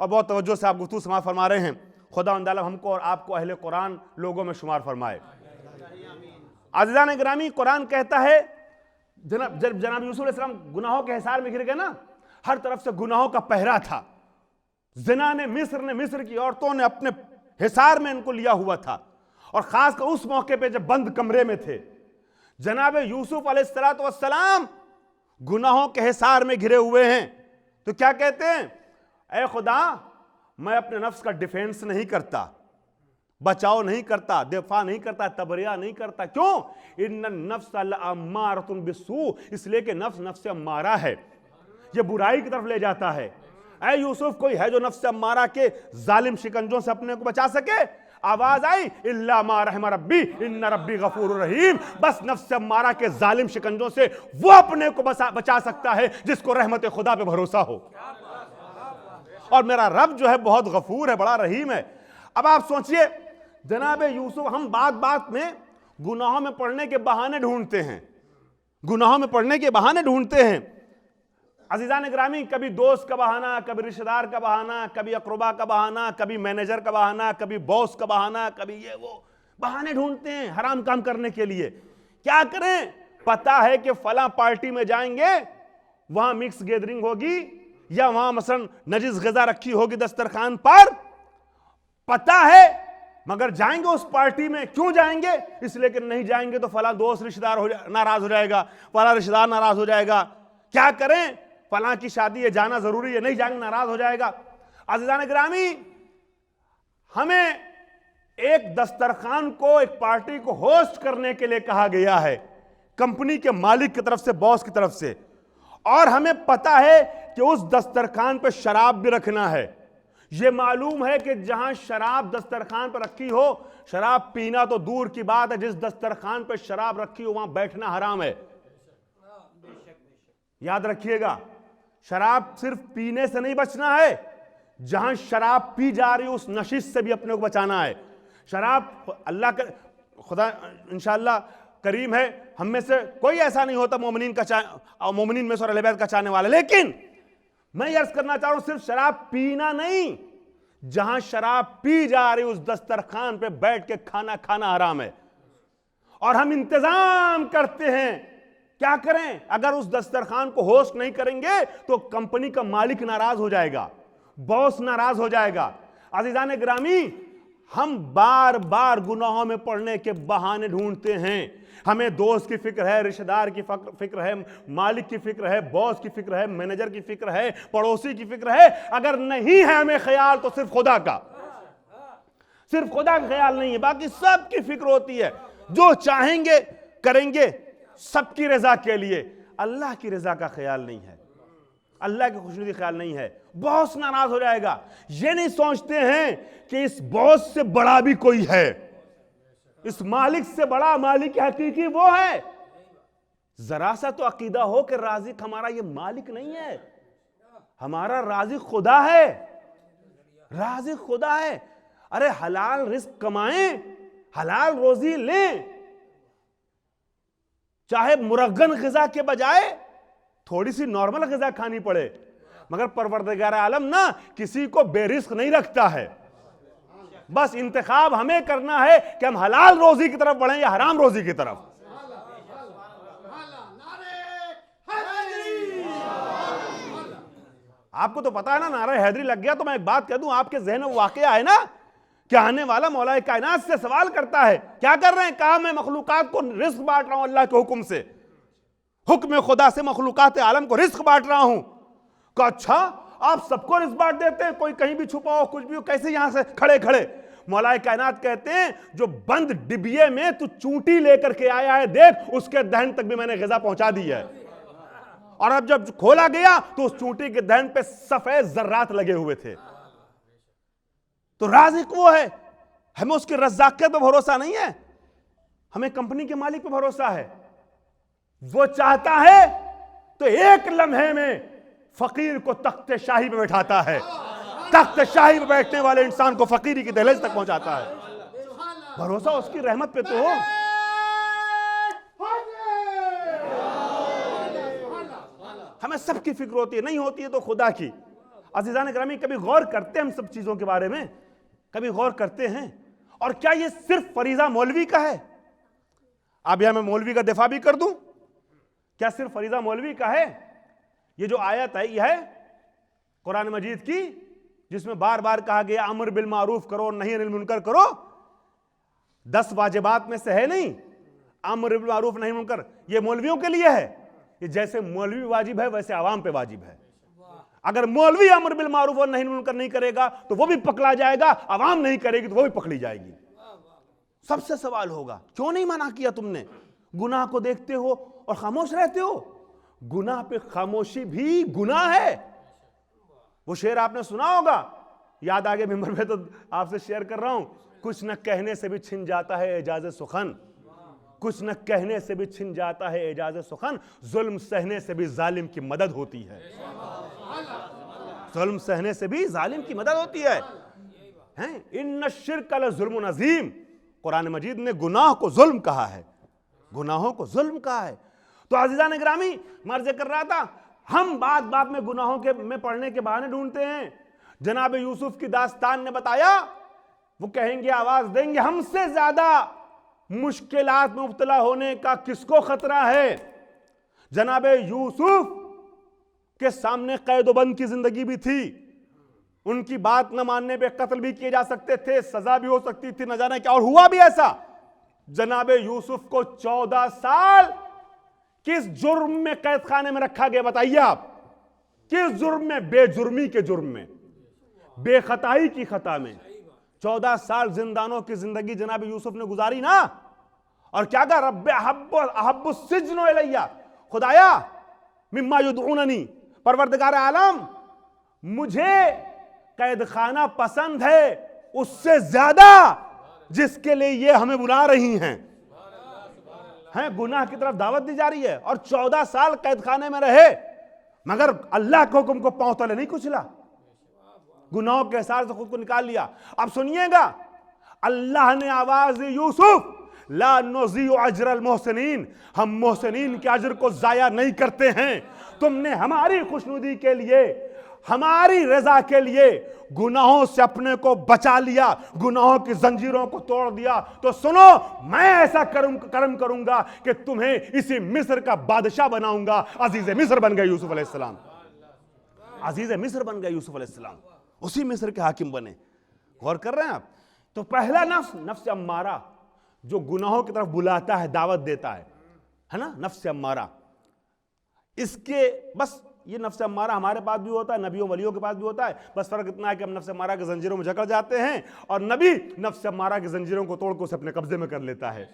और बहुत तवज्जो से आप गुफ्तगू समाअत फरमा रहे हैं। खुदा ताला हमको और आपको अहले कुरान लोगों में शुमार फरमाए। अज़ीज़ान गिरामी, कुरान कहता है जब जनाब यूसुफ अलैहिस्सलाम गुनाहों के हिसार में घिर गए ना, हर तरफ से गुनाहों का पहरा था। जिना ने मिस्र की औरतों ने अपने हिसार में इनको लिया हुआ था, और खासकर उस मौके पे जब बंद कमरे में थे। जनाब यूसुफ अलैहिस्सलाम गुनाहों के हिसार में घिरे हुए हैं, तो क्या कहते हैं? ऐ खुदा, मैं अपने नफ्स का डिफेंस नहीं करता, बचाव नहीं करता, दिफा नहीं करता, तबरिया नहीं करता। क्यों? इन्न नफ्स लअम्मारतुन बिस्सू, इसलिए कि नफ्स से अम्मारा है, ये बुराई की तरफ ले जाता है। ऐ यूसुफ, कोई है जो नफ्स से अम्मारा के जालिम शिकंजों से अपने को बचा सके? आवाज आई इल्ला मा रहम रब्बी इन्न रब्बी गफूरुर रहीम। बस नफ्स से अम्मारा के जालिम शिकंजों से वो अपने को बचा सकता है जिसको रहमत खुदा पे भरोसा हो, और मेरा रब जो है बहुत गफूर है, बड़ा रहीम है। अब आप सोचिए जनाब यूसुफ, हम बात बात में गुनाहों में पड़ने के बहाने ढूंढते हैं, गुनाहों में पड़ने के बहाने ढूंढते हैं। अज़ीज़ान गिरामी, कभी दोस्त का बहाना, कभी रिश्तेदार का बहाना, कभी अक़रबा का बहाना, कभी मैनेजर का बहाना, कभी बॉस का बहाना, कभी ये वो बहाने ढूंढते हैं हराम काम करने के लिए। क्या करें? पता है कि फला पार्टी में जाएंगे, वहां मिक्स गैदरिंग होगी, या वहां मसलन नजिस गजा रखी होगी दस्तरखान पर, पता है, मगर जाएंगे उस पार्टी में। क्यों जाएंगे? इसलिए कि नहीं जाएंगे तो फला दोस्त रिश्तेदार नाराज हो जाएगा, फला रिश्तेदार नाराज हो जाएगा। क्या करें? फला की शादी है, जाना जरूरी है, नहीं जाएंगे नाराज हो जाएगा। अज़ीज़ान गिरामी, हमें एक दस्तरखान को, एक पार्टी को होस्ट करने के लिए कहा गया है कंपनी के मालिक की तरफ से, बॉस की तरफ से, और हमें पता है कि उस दस्तरखान पे शराब भी रखना है। यह मालूम है कि जहां शराब दस्तरखान पर रखी हो, शराब पीना तो दूर की बात है, जिस दस्तरखान पर शराब रखी हो वहां बैठना हराम है। याद रखिएगा, शराब सिर्फ पीने से नहीं बचना है, जहां शराब पी जा रही उस नशिश से भी अपने को बचाना है। शराब, अल्लाह का खुदा इंशाअल्लाह करीम है, हम में से कोई ऐसा नहीं होता मोमिनीन में सूरह अल-बैत का चाहने वाला, लेकिन मैं अर्ज करना चाह रहा हूं सिर्फ शराब पीना नहीं, जहां शराब पी जा रही उस दस्तरखान पे बैठ के खाना खाना हराम है। और हम इंतजाम करते हैं क्या करें? अगर उस दस्तरखान को होस्ट नहीं करेंगे तो कंपनी का मालिक नाराज हो जाएगा, बॉस नाराज हो जाएगा। अज़ीज़ान गिरामी, हम बार बार गुनाहों में पड़ने के बहाने ढूंढते हैं। हमें दोस्त की फिक्र है, रिश्तेदार की फिक्र है, मालिक की फिक्र है, बॉस की फिक्र है, मैनेजर की फिक्र है, पड़ोसी की फिक्र है। अगर नहीं है हमें ख्याल तो सिर्फ खुदा का, सिर्फ खुदा का ख्याल नहीं है, बाकी सब की फिक्र होती है। जो चाहेंगे करेंगे सबकी रजा के लिए, अल्लाह की रजा का ख्याल नहीं है, अल्लाह की खुशनुदी ख्याल नहीं है। बॉस नाराज हो जाएगा, ये नहीं सोचते हैं कि इस बॉस से बड़ा भी कोई है, इस मालिक से बड़ा मालिक हकीकी वो है। जरा सा तो अकीदा हो कि राज़िक हमारा ये मालिक नहीं है, हमारा राज़िक खुदा है, राज़िक खुदा है। अरे हलाल रिस्क कमाएं, हलाल रोजी लें, चाहे मुरग्गन ग़िज़ा के बजाय थोड़ी सी नॉर्मल ग़िज़ा खानी पड़े, मगर परवरदिगार आलम ना किसी को बेरिस्क नहीं रखता है। बस इंतखाब हमें करना है कि हम हलाल रोजी की तरफ बढ़ें या हराम रोजी की तरफ। आपको तो पता है ना, नारा हैदरी लग गया तो मैं एक बात कह दूं, आपके जहन में वाकया है ना कि आने वाला मौला कायनात से सवाल करता है, क्या कर रहे हैं? कहा मैं मखलूकात को रिस्क बांट रहा हूं अल्लाह के हुक्म से, हुक्म खुदा से मखलूकात आलम को रिस्क बांट रहा हूं। कहा अच्छा आप सबको रिस्क बांट देते हैं, कोई कहीं भी छुपा हो कुछ भी हो, कैसे यहां से खड़े खड़े? मौला कायनात कहते हैं जो बंद डिबिये में तू चूंटी लेकर के आया है, देख उसके दहन तक भी मैंने ग़िज़ा पहुंचा दी है। और अब जब खोला गया तो उस चूंटी के दहन पे सफेद जर्रात लगे हुए थे। तो राज़िक वो है, हमें उसकी रज़्ज़ाक़ियत पे भरोसा नहीं है, हमें कंपनी के मालिक पे भरोसा है। वो चाहता है तो एक लम्हे में फकीर को तख्त शाही पे बैठाता है, तख्त शाही पे बैठने वाले इंसान को फकीरी की दहलीज तक पहुंचाता है। भरोसा उसकी रहमत पे तो हो। हमें सबकी फिक्र होती है, नहीं होती है तो खुदा की। अज़ीज़ान गिरामी, कभी गौर करते हैं हम सब चीजों के बारे में? कभी गौर करते हैं? और क्या ये सिर्फ फरीजा मौलवी का है? अब यहां मैं मौलवी का दिफा भी कर दूं, क्या सिर्फ फरीजा मौलवी का है? ये जो आयत है यह है कुरान मजीद की, जिसमें बार बार कहा गया अमर बिल मारूफ करो, नहीं अनिल मुनकर करो। 10 वाजिबात में से है नहीं अमर बिल मारूफ नहीं मुनकर, ये मौलवियों के लिए है। ये जैसे मौलवी वाजिब है वैसे आवाम पे वाजिब है। अगर मौलवी अमर बिल मारूफ और नहीं मुनकर नहीं करेगा तो वो भी पकड़ा जाएगा, आवाम नहीं करेगी तो वो भी पकड़ी जाएगी। सबसे सवाल होगा क्यों नहीं मना किया तुमने? गुनाह को देखते हो और खामोश रहते हो। गुनाह पे खामोशी भी गुनाह है। वो शेर आपने सुना होगा, याद आ गया मिंबर पे तो आपसे शेयर कर रहा हूं। कुछ न कहने से भी छिन जाता है एजाज़े सुखन, कुछ न कहने से भी छिन जाता है एजाज़े सुखन, जुल्म सहने से भी जालिम की मदद होती है। जुल्म सहने से भी जालिम की मदद होती है। इन्ना शिर्क लज़ुल्मुन अज़ीम, कुरान मजीद ने गुनाह को जुल्म कहा है, गुनाहों को जुल्म कहा है। तो अज़ीज़ान गिरामी, मैं अर्ज़ कर रहा था, हम बात बात में गुनाहों के में पढ़ने के बहाने ढूंढते हैं। जनाब यूसुफ की दास्तान ने बताया, वो कहेंगे, आवाज देंगे, हमसे ज्यादा मुश्किलात में मुब्तला होने का किसको खतरा है? जनाब यूसुफ के सामने कैदोबंद की जिंदगी भी थी, उनकी बात न मानने पे कत्ल भी किए जा सकते थे, सजा भी हो सकती थी, न जाने क्या। और हुआ भी ऐसा। जनाब यूसुफ को 14 साल किस जुर्म में कैद खाने में रखा गया? बताइए आप, किस जुर्म में? बेजुर्मी के जुर्म में, बेखताई की खता में 14 साल जिंदानों की जिंदगी जनाब यूसुफ ने गुजारी ना। और क्या कहा? रब्बे अहब्बु सिज्नु इलैया, खुदाया मिम्मा युदऊननी, परवरदिगार आलम मुझे कैद खाना पसंद है उससे ज्यादा जिसके लिए ये हमें बुला रही हैं। गुनाह की तरफ दावत दी जा रही है और 14 साल कैद खाने में रहे, मगर अल्लाह के हुक्म को पांव तले नहीं कुचला, गुनाहों के एहसास से खुद को निकाल लिया। अब सुनिएगा, अल्लाह ने आवाज दी, यूसुफ ला नुज़ीउ अजरल मोहसिनीन, हम मोहसिनीन के अजर को जाया नहीं करते हैं। तुमने हमारी खुशनुदी के लिए, हमारी रजा के लिए गुनाहों से अपने को बचा लिया, गुनाहों की जंजीरों को तोड़ दिया, तो सुनो, मैं ऐसा करम करूंगा कि तुम्हें इसी मिस्र का बादशाह बनाऊंगा। अजीज मिस्र बन गए यूसुफ अलैहिस्सलाम, अजीज मिस्र बन गए यूसुफ अलैहिस्सलाम, उसी मिस्र के हाकिम बने। गौर कर रहे हैं आप? तो पहला नफ्स, नफ्स अम्मारा, जो गुनाहों की तरफ बुलाता है, दावत देता है ना, नफ्स अम्मारा। इसके बस ये नफ्स अम्मारा हमारे पास भी होता है, नबियों वलियों के पास भी होता है, बस फर्क इतना है कि हम नफ्स अम्मारा की जंजीरों में जकड़ जाते हैं और नबी नफ्स अम्मारा की जंजीरों को तोड़ कर उसे अपने कब्जे में कर लेता है।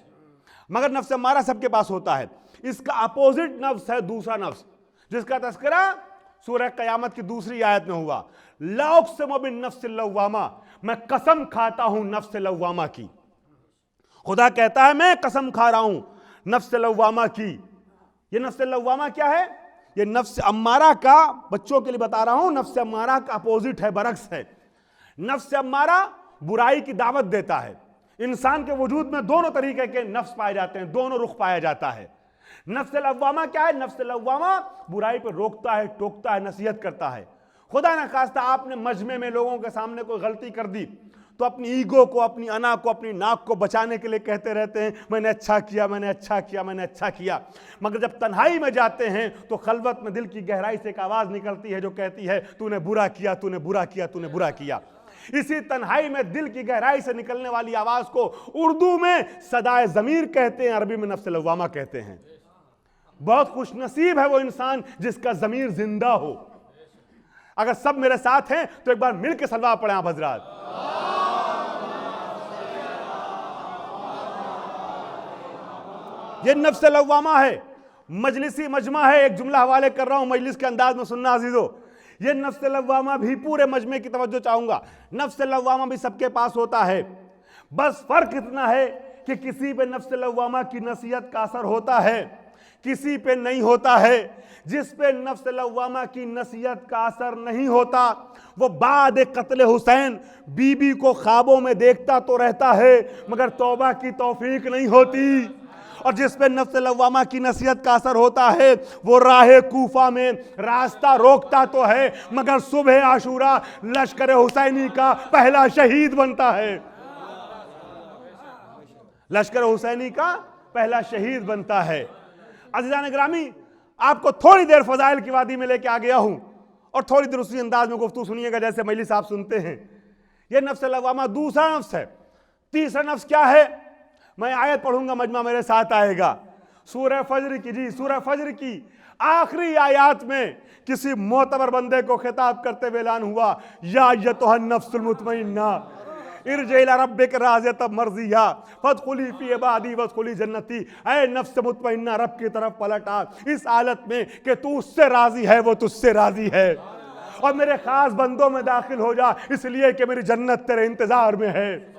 मगर नफ्स अम्मारा सबके पास होता है। इसका अपोजिट नफ्स है दूसरा नफ्स, जिसका तस्करा सूरह क़यामत की दूसरी आयत में हुआ। ला उक़्सिमु बिन-नफ्सिल लव्वामा, मैं कसम खाता हूं नफ्स लव्वामा की। खुदा कहता है मैं कसम खा रहा हूं नफ्स लव्वामा की। ये नफ्स लव्वामा क्या है? ये नफ्स अम्मारा का, बच्चों के लिए बता रहा हूं, नफ्स अम्मारा का अपोजिट है, बरक्स है। नफ्स अम्मारा बुराई की दावत देता है। इंसान के वजूद में दोनों तरीके के नफ्स पाए जाते हैं, दोनों रुख पाया जाता है। नफ्स लव्वामा क्या है? नफ्स लव्वामा बुराई पर रोकता है, टोकता है, नसीहत करता है। खुदा न खास्ता आपने मजमे में लोगों के सामने कोई गलती कर दी तो अपनी ईगो को, अपनी अना को, अपनी नाक को बचाने के लिए कहते रहते हैं मैंने अच्छा किया, मैंने अच्छा किया, मैंने अच्छा किया। मगर जब तन्हाई में जाते हैं तो खलवत में दिल की गहराई से एक आवाज़ निकलती है जो कहती है तूने बुरा किया, तूने बुरा किया, तूने बुरा किया। इसी तन्हाई में दिल की गहराई से निकलने वाली आवाज़ को उर्दू में सदाए ज़मीर कहते हैं, अरबी में नफ्स लव्वामा कहते हैं। बहुत खुशनसीब है वो इंसान जिसका ज़मीर जिंदा हो। अगर सब मेरे साथ हैं तो एक बार मिल के सलवा पढ़े आप हजरात। ये नफ्स लव्वामा है, मजलिसी मजमा है। एक जुमला हवाले कर रहा हूं, मजलिस के अंदाज में सुनना अजीजों। ये नफ्स लव्वामा भी पूरे मजमे की तवज्जो चाहूंगा। नफ्स लव्वामा भी सबके पास होता है, बस फर्क इतना है कि किसी पे नफ्स लव्वामा की नसीहत का असर होता है, किसी पे नहीं होता है। जिस पे नफ्स लव्वामा की नसीहत का असर नहीं होता वो बाद कत्ल हुसैन बीबी को ख्वाबों में देखता तो रहता है मगर तौबा की तौफीक नहीं होती। और जिस पे नफ्स लव्वामा की नसीहत का असर होता है वो राह कूफा में रास्ता रोकता तो है मगर सुबह आशूरा लश्कर हुसैनी का पहला शहीद बनता है। लश्कर हुसैनी का पहला शहीद बनता है। अज़ीज़ान गिरामी, आपको थोड़ी देर फजाइल की वादी में लेके आ गया हूं और थोड़ी देर उसी अंदाज में गुफ्तगू सुनिएगा जैसे मजलिस आप सुनते हैं। यह नफ्स लव्वामा दूसरा नफ्स है। तीसरा नफ्स क्या है? मैं आयत पढ़ूंगा, मजमा मेरे साथ आएगा। सूरह फज्र की, जी सूरह फज्र की आखिरी आयत में किसी मोतबर बंदे को खिताब करते हुए ऐलान हुआ, या अय्युहन नफ्सुल मुतमइन्ना इरजी इला रब्बिक राज़ियतम मर्ज़िया फदखुली फी इबादी वदखुली जन्नती। ऐ नफ्स मुतमइन्ना, रब की तरफ पलट आ, इस हालत में कि तू उससे राजी है, वो तुझसे राजी है, और मेरे खास बंदों में दाखिल हो जा इसलिए कि मेरी जन्नत तेरे इंतजार में है।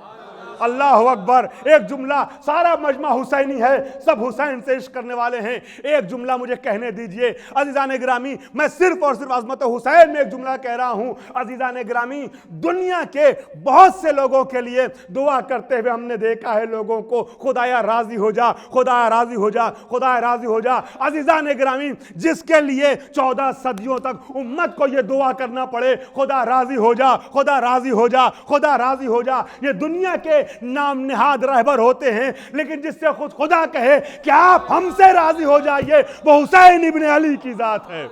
अल्लाह अकबर। एक जुमला, सारा मजमा हुसैनी है, सब हुसैन से इश्क करने वाले हैं। एक जुमला मुझे कहने दीजिए अजीज़ान गिरामी, मैं सिर्फ और सिर्फ अज़मत हुसैन में एक जुमला कह रहा हूं। अजीज़ान गिरामी, दुनिया के बहुत से लोगों के लिए दुआ करते हुए हमने देखा है लोगों को, खुदाया राजी हो जा, खुदाया राजी हो जा, खुदाया राजी हो जा। अजीज़ान गिरामी, जिसके लिए 14 सदियों तक उम्मत को यह दुआ करना पड़े, खुदा राजी हो जा, खुदा राजी हो जा, खुदा राजी हो जा। ये दुनिया के नाम निहाद रहबर होते हैं, लेकिन जिससे खुद खुदा कहे कि आप हमसे राजी हो जाइए, वो हुसैन इब्न अली की जात है।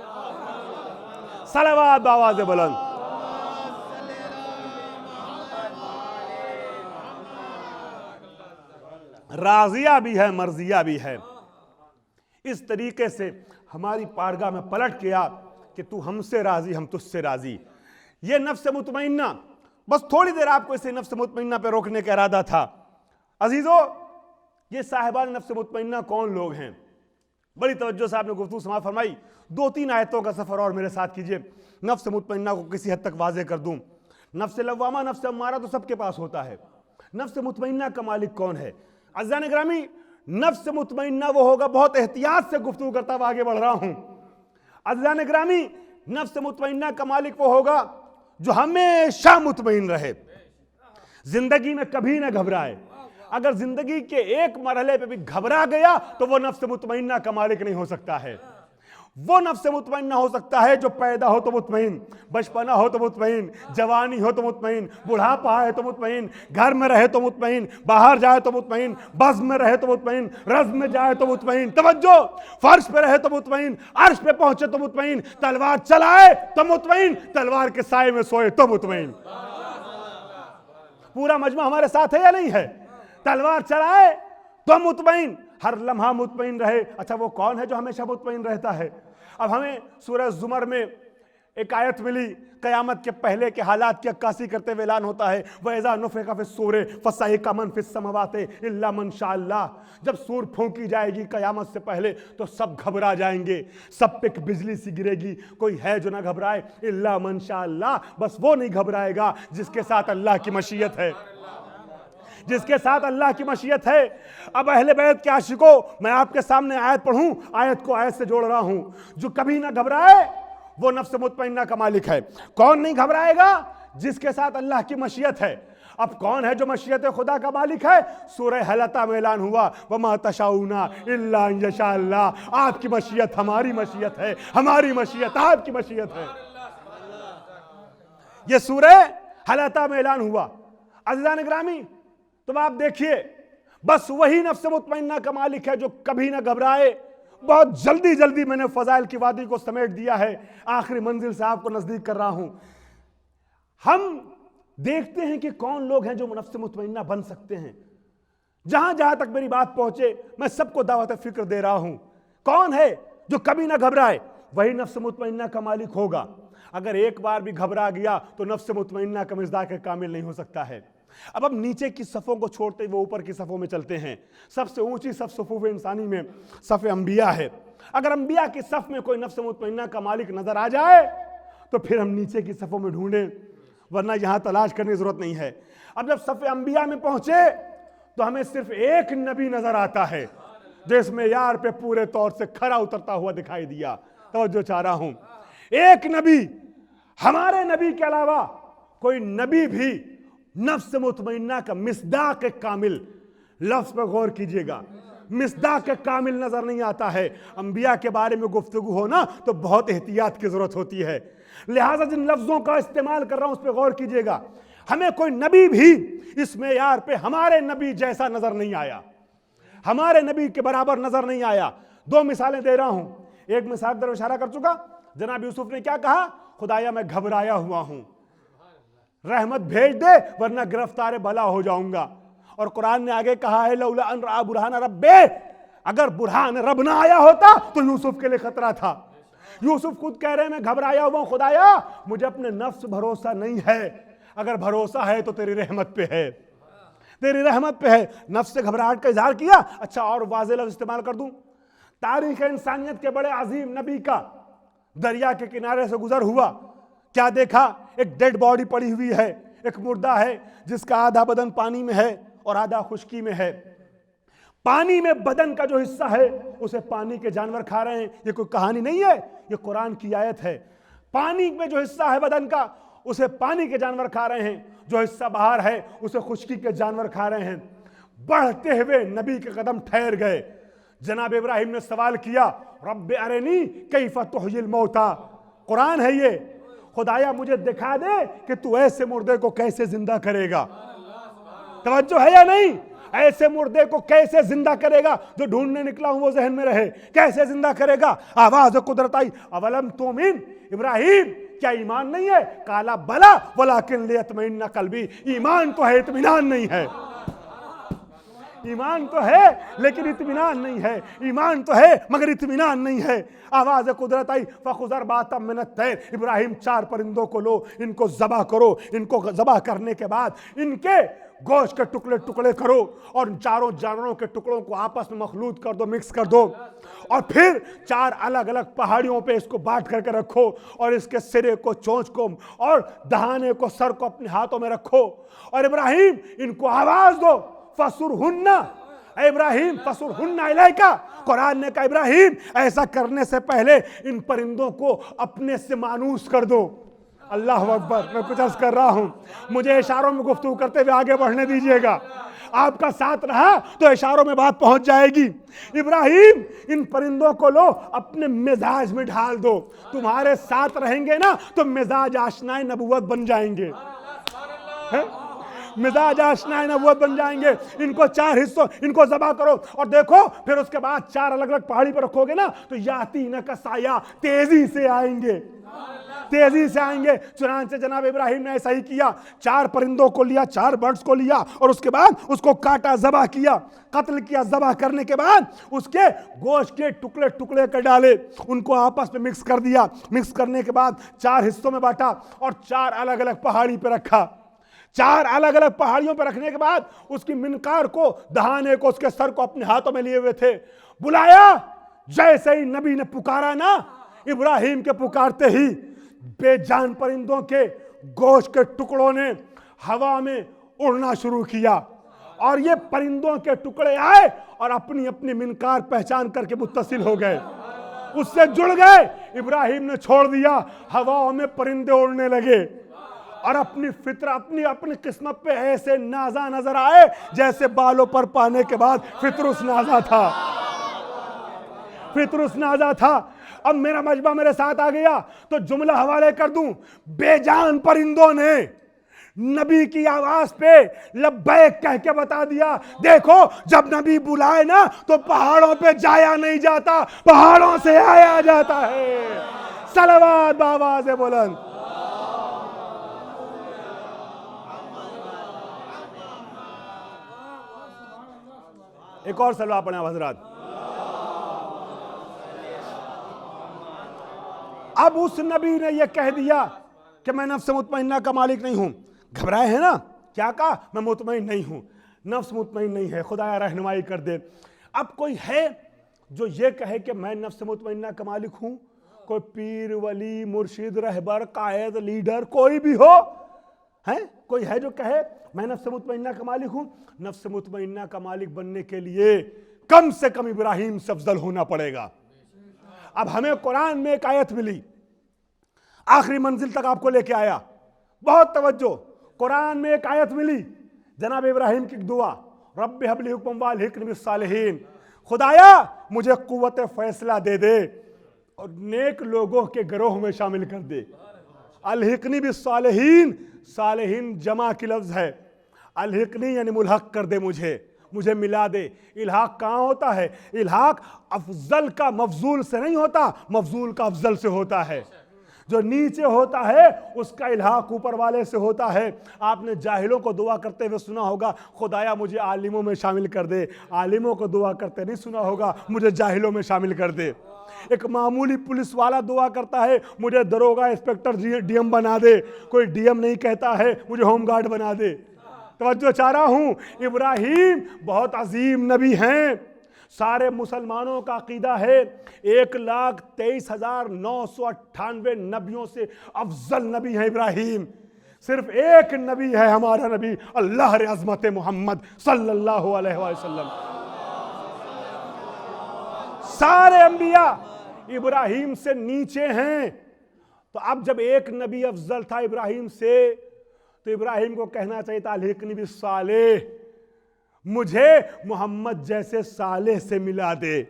सलावत आवाज़ बुलंद। राजिया भी है, मर्जिया भी है। इस तरीके से हमारी पारगाह में पलट के आ कि तू हमसे राजी, हम तुझसे राजी। ये नफ्स मुतमइन्ना, बस थोड़ी देर आपको इसे नफ्स मुतमइन्ना पे रोकने का इरादा था। अजीजों, ये साहिबान नफ्स मुतमइन्ना कौन लोग हैं? बड़ी तवज्जो से आपने गुफ्तगू समाअत फरमाई। 2-3 आयतों का सफर और मेरे साथ कीजिए, नफ्स मुतमइन्ना को किसी हद तक वाज़ेह कर दूं। नफ्स लव्वामा, नफ्स अम्मारा तो सबके पास होता है। नफ्स मुतमइन्ना का मालिक कौन है? अज़ीज़ान गिरामी, नफ्स मुतमइन्ना वो होगा, बहुत एहतियात से गुफ्तगू करता हुआ आगे बढ़ रहा हूं। अज़ीज़ान गिरामी, नफ्स मुतमइन्ना का मालिक वो होगा जो हमेशा मुतमईन रहे, जिंदगी में कभी ना घबराए। अगर जिंदगी के एक मरहले पे भी घबरा गया तो वो नफ्स मुतमइन्ना का मालिक नहीं हो सकता है। वो नफ्स मुतमइन्ना हो सकता है जो पैदा हो तो मुतमइन, बचपना हो तो मुतमइन, जवानी हो तो मुतमइन, बुढ़ापा है तो मुतमइन, घर में रहे तो मुतमइन, बाहर जाए तो मुतमइन, बज़्म में रहे तो मुतमइन, रज़्म में जाए तो मुतमइन, तवज्जो, फर्श पे रहे तो मुतमइन, अर्श पे पहुंचे तो मुतमइन, तलवार चलाए तो मुतमइन, तलवार के साए में सोए तो मुतमइन। पूरा मजमा हमारे साथ है या नहीं है? तलवार चलाए तो मुतमइन, हर लम्हा मुतमइन रहे। अच्छा, वो कौन है जो हमेशा मुतमइन रहता है? अब हमें सूरह ज़ुमर में एक आयत मिली, क़यामत के पहले के हालात की अक्कासी करते हुए ऐलान होता है, वइज़ा नुफ़िख़ फ़िस्सूर फ़सइक़ मन फ़िस समावाति इल्ला मन शाअ अल्लाह। जब सूर फूंकी जाएगी क़यामत से पहले तो सब घबरा जाएंगे, सब पे बिजली सी गिरेगी, कोई है जो ना घबराए, इल्ला मन शाअ अल्लाह, बस वो नहीं घबराएगा जिसके साथ अल्लाह की मशीयत है, जिसके साथ अल्लाह की मशीयत है। अब अहले बैत के आशिकों, मैं आपके सामने आयत पढ़ूं, आयत को आयत से जोड़ रहा हूं। जो कभी ना घबराए वो नफ्स मुतमइन्ना का मालिक है। कौन नहीं घबराएगा? जिसके साथ अल्लाह की मशीयत है। अब कौन है जो मशीयत खुदा का मालिक है? सूरह हलता में ऐलान हुआ, वमा तशाऊना इल्ला अन यशा अल्लाह। आपकी मशीयत हमारी मशीयत है, हमारी मशीयत आपकी मशीयत है। यह सूरह हलता में ऐलान हुआ। अज़ीज़ान ग्रामी, तुम आप देखिए, बस वही नफ्स मुतमइन्ना का मालिक है जो कभी ना घबराए। बहुत जल्दी जल्दी मैंने फजाइल की वादी को समेट दिया है, आखिरी मंजिल से आपको नजदीक कर रहा हूं। हम देखते हैं कि कौन लोग हैं जो नफ्स मुतमइन्ना बन सकते हैं। जहां जहां तक मेरी बात पहुंचे मैं सबको दावत फिक्र दे रहा हूं। कौन है जो कभी ना घबराए? वही नफ्स मुतमइन्ना का मालिक होगा। अगर एक बार भी घबरा गया तो नफ्स मुतमइन्ना का मिज़दाक़ कामिल नहीं हो सकता है। अब हम नीचे की सफ़ों को छोड़ते हुए ऊपर की सफ़ों में चलते हैं। सबसे ऊंची सफ़ सफ़ूफ़ इंसानी में सफ़ अंबिया है। अगर अंबिया की सफ़ में कोई नफ्स मुतमइन्ना का मालिक नज़र आ जाए तो फिर हम नीचे की सफ़ों में ढूंढें, वरना यहाँ तलाश करने की ज़रूरत नहीं है। अब जब सफ़ अंबिया में पहुँचे तो हमें सिर्फ एक नबी नज़र आता है जो इस मेयार पे पूरे तौर से खरा उतरता हुआ दिखाई दिया। तवज्जो चाह रहा हूँ, एक नबी, हमारे नबी के अलावा कोई नबी भी नफ्स मुतमइन्ना का मिस्दाक़ कामिल, लफ्ज़ पर गौर कीजिएगा, मिस्दाक़ कामिल नज़र नहीं आता है। अंबिया के बारे में गुफ्तगू हो ना तो बहुत एहतियात की ज़रूरत होती है, लिहाजा जिन लफ्ज़ों का इस्तेमाल कर रहा हूँ उस पर गौर कीजिएगा। हमें कोई नबी भी इस मेयार पे हमारे नबी जैसा नज़र नहीं आया, हमारे नबी के बराबर नज़र नहीं आया। दो मिसालें दे रहा हूँ। एक मिसाल तरफ इशारा कर चुका, जनाब यूसुफ ने क्या कहा? खुदाया मैं घबराया हुआ हूँ, रहमत भेज दे वरना गिरफ्तार भला हो जाऊंगा। और कुरान ने आगे कहा है, लौला अन रआ बुरहान रब्बे, अगर बुरहान रब ना आया होता तो यूसुफ के लिए खतरा था। यूसुफ खुद कह रहे हैं मैं घबराया हुआ, खुदाया मुझे अपने नफ्स भरोसा नहीं है, अगर भरोसा है तो तेरी रहमत पे है, तेरी रहमत पे है। नफ्स से घबराहट का इजहार किया। अच्छा, और वाज़ेह लफ्ज़ इस्तेमाल कर दूं, तारीख़ इंसानियत के बड़े अजीम नबी का दरिया के किनारे से गुजर हुआ, क्या देखा? एक डेड बॉडी पड़ी हुई है, एक मुर्दा है जिसका आधा बदन पानी में है और आधा खुश्की में है। पानी में बदन का जो हिस्सा है उसे पानी के जानवर खा रहे हैं। ये कोई कहानी नहीं है, ये कुरान की आयत है। पानी में जो हिस्सा है बदन का उसे पानी के जानवर खा रहे हैं, जो हिस्सा बाहर है उसे खुश्की के जानवर खा रहे हैं। बढ़ते हुए नबी के कदम ठहर गए। जनाब इब्राहिम ने सवाल किया, रब्बे अरेनी कैफ तुहयिल मौता। कुरान है ये, खुदाया मुझे दिखा दे कि तू ऐसे मुर्दे को कैसे जिंदा करेगा। तवज्जो है या नहीं? ऐसे मुर्दे को कैसे जिंदा करेगा? जो ढूंढने निकला हूं वो जहन में रहे, कैसे जिंदा करेगा? आवाज कुदरत आई, अवलम तुमिन, इब्राहिम क्या ईमान नहीं है? काला बला वलाकिन लियतमइन्ना कल्बी, ईमान तो है इत्मीनान नहीं है। ईमान तो है लेकिन इत्मीनान नहीं है, ईमान तो है मगर इत्मीनान नहीं है। आवाज कुदरत आई, फखुज़र बातम मिनत तैर, इब्राहिम 4 परिंदों को लो, इनको ज़बह करो, इनको ज़बह करने के बाद इनके गोश्त के टुकड़े टुकड़े करो और चारों जानवरों के टुकड़ों को आपस में मखलूत कर दो, मिक्स कर दो, और फिर 4 अलग अलग पहाड़ियों पे इसको बांट करके रखो और इसके सिरे को, चोंच को और दहाने को, सर को अपने हाथों में रखो और इब्राहिम इनको आवाज दो, फसुरहुन्ना, इब्राहिम फसुरहुन्ना इलैका। कुरान ने कहा इब्राहिम ऐसा करने से पहले इन परिंदों को अपने से मानूस कर दो। अल्लाह अकबर। मैं कुछ अर्ज कर रहा हूं, मुझे इशारों में गुफ्तगू करते हुए आगे बढ़ने दीजिएगा। आपका साथ रहा तो इशारों में बात पहुंच जाएगी। इब्राहिम इन परिंदों को लो, अपने मिजाज में ढाल दो, तुम्हारे साथ रहेंगे ना तो मिजाज आशनाए नबूवत बन जाएंगे, मिजाज आशनाए नबूवत बन जाएंगे। इनको 4 हिस्सों, इनको ज़बह करो और देखो, फिर उसके बाद 4 अलग अलग पहाड़ी पर रखोगे ना तो याती न कसाया, तेजी से आएंगे, तेजी से आएंगे। चुनांचे जनाब इब्राहिम ने ऐसा ही किया, 4 परिंदों को लिया, 4 बर्ड्स को लिया और उसके बाद उसको काटा, ज़बह किया, कत्ल किया। ज़बह करने के बाद उसके गोश्त के टुकड़े टुकड़े कर डाले, उनको आपस में मिक्स कर दिया। मिक्स करने के बाद 4 हिस्सों में बांटा और 4 अलग अलग पहाड़ी पर रखा। 4 अलग अलग पहाड़ियों पर रखने के बाद उसकी मिनकार को, दहाने को, उसके सर को अपने हाथों में लिए हुए थे, बुलाया। जैसे ही नबी ने पुकारा ना, इब्राहिम के पुकारते ही बेजान परिंदों के गोश्त के टुकड़ों ने हवा में उड़ना शुरू किया और ये परिंदों के टुकड़े आए और अपनी अपनी मिनकार पहचान करके मुत्तसिल हो गए, उससे जुड़ गए। इब्राहिम ने छोड़ दिया, हवाओं में परिंदे उड़ने लगे और अपनी फित्र, अपनी किस्मत पे ऐसे नाजा नजर आए जैसे बालों पर पाने के बाद फितरुस नाजा था, फितरुस नाजा था। अब मेरा मजबा मेरे साथ आ गया तो जुमला हवाले कर दूं। बेजान परिंदों ने नबी की आवाज पे लब्बैक कह के बता दिया, देखो जब नबी बुलाए ना तो पहाड़ों पे जाया नहीं जाता, पहाड़ों से आया जाता है। सलवात बावाज़े बुलंद। एक और सलवा पढ़े हजरात। अब उस नबी ने यह कह दिया कि मैं नफ्स मुतमइन्ना का मालिक नहीं हूं। घबराए हैं ना, क्या कहा? मैं मुतमइन नहीं हूं, नफ्स मुतमइन नहीं है, खुदाया रहनुमाई कर दे। अब कोई है जो ये कहे कि मैं नफ्स मुतमइन्ना का मालिक हूं? कोई पीर, वली, मुर्शिद, रहबर, कायद, लीडर कोई भी हो, है कोई है जो कहे मैं नफ्स मुतमइन्ना का मालिक हूं? नफ्स मुतमइन्ना का मालिक बनने के लिए कम से कम इब्राहिम से अफजल होना पड़ेगा। अब हमें कुरान में एक आयत मिली, आखिरी मंजिल तक आपको लेके आया, बहुत तवज्जो। कुरान में एक आयत मिली, जनाब इब्राहिम की दुआ, रब्बि हबली हुक्म वाल्हिकनी बिस्सालिहीन, खुदाया मुझे कुव्वत फैसला दे दे और नेक लोगों के गिरोह में शामिल कर दे। अलहिकनी बिस्सालिहीन, सालिहीन जमा की लफ्ज है, अलहिकनी यानी मुल्हक कर दे, मुझे मिला दे। इल्हाक कहाँ होता है? इल्हाक अफजल का मफजूल से नहीं होता, मफजूल का अफजल से होता है। जो नीचे होता है उसका इल्हाक ऊपर वाले से होता है। आपने जाहिलों को दुआ करते हुए सुना होगा, खुदाया मुझे आलिमों में शामिल कर दे। आलिमों को दुआ करते नहीं सुना होगा, मुझे जाहिलों में शामिल कर दे। एक मामूली पुलिस वाला दुआ करता है, मुझे दरोगा, इंस्पेक्टर, डीएम बना दे। कोई डीएम नहीं कहता है मुझे होमगार्ड बना दे। तवज्जो चाह रहा हूं, इब्राहिम बहुत अजीम नबी हैं। सारे मुसलमानों का अकीदा है 1,23,998 नबियों से अफजल नबी है इब्राहिम। सिर्फ एक नबी है हमारा नबी, अल्लाह रे अज़मत मोहम्मद सल्लल्लाहु अलैहि वसल्लम। सारे अंबिया इब्राहिम से नीचे हैं। तो अब जब एक नबी अफजल था इब्राहिम से, तो इब्राहिम को कहना चाहिए था अलहिकनी बिस्सालिह, मुझे मोहम्मद जैसे सालेह से मिला दे।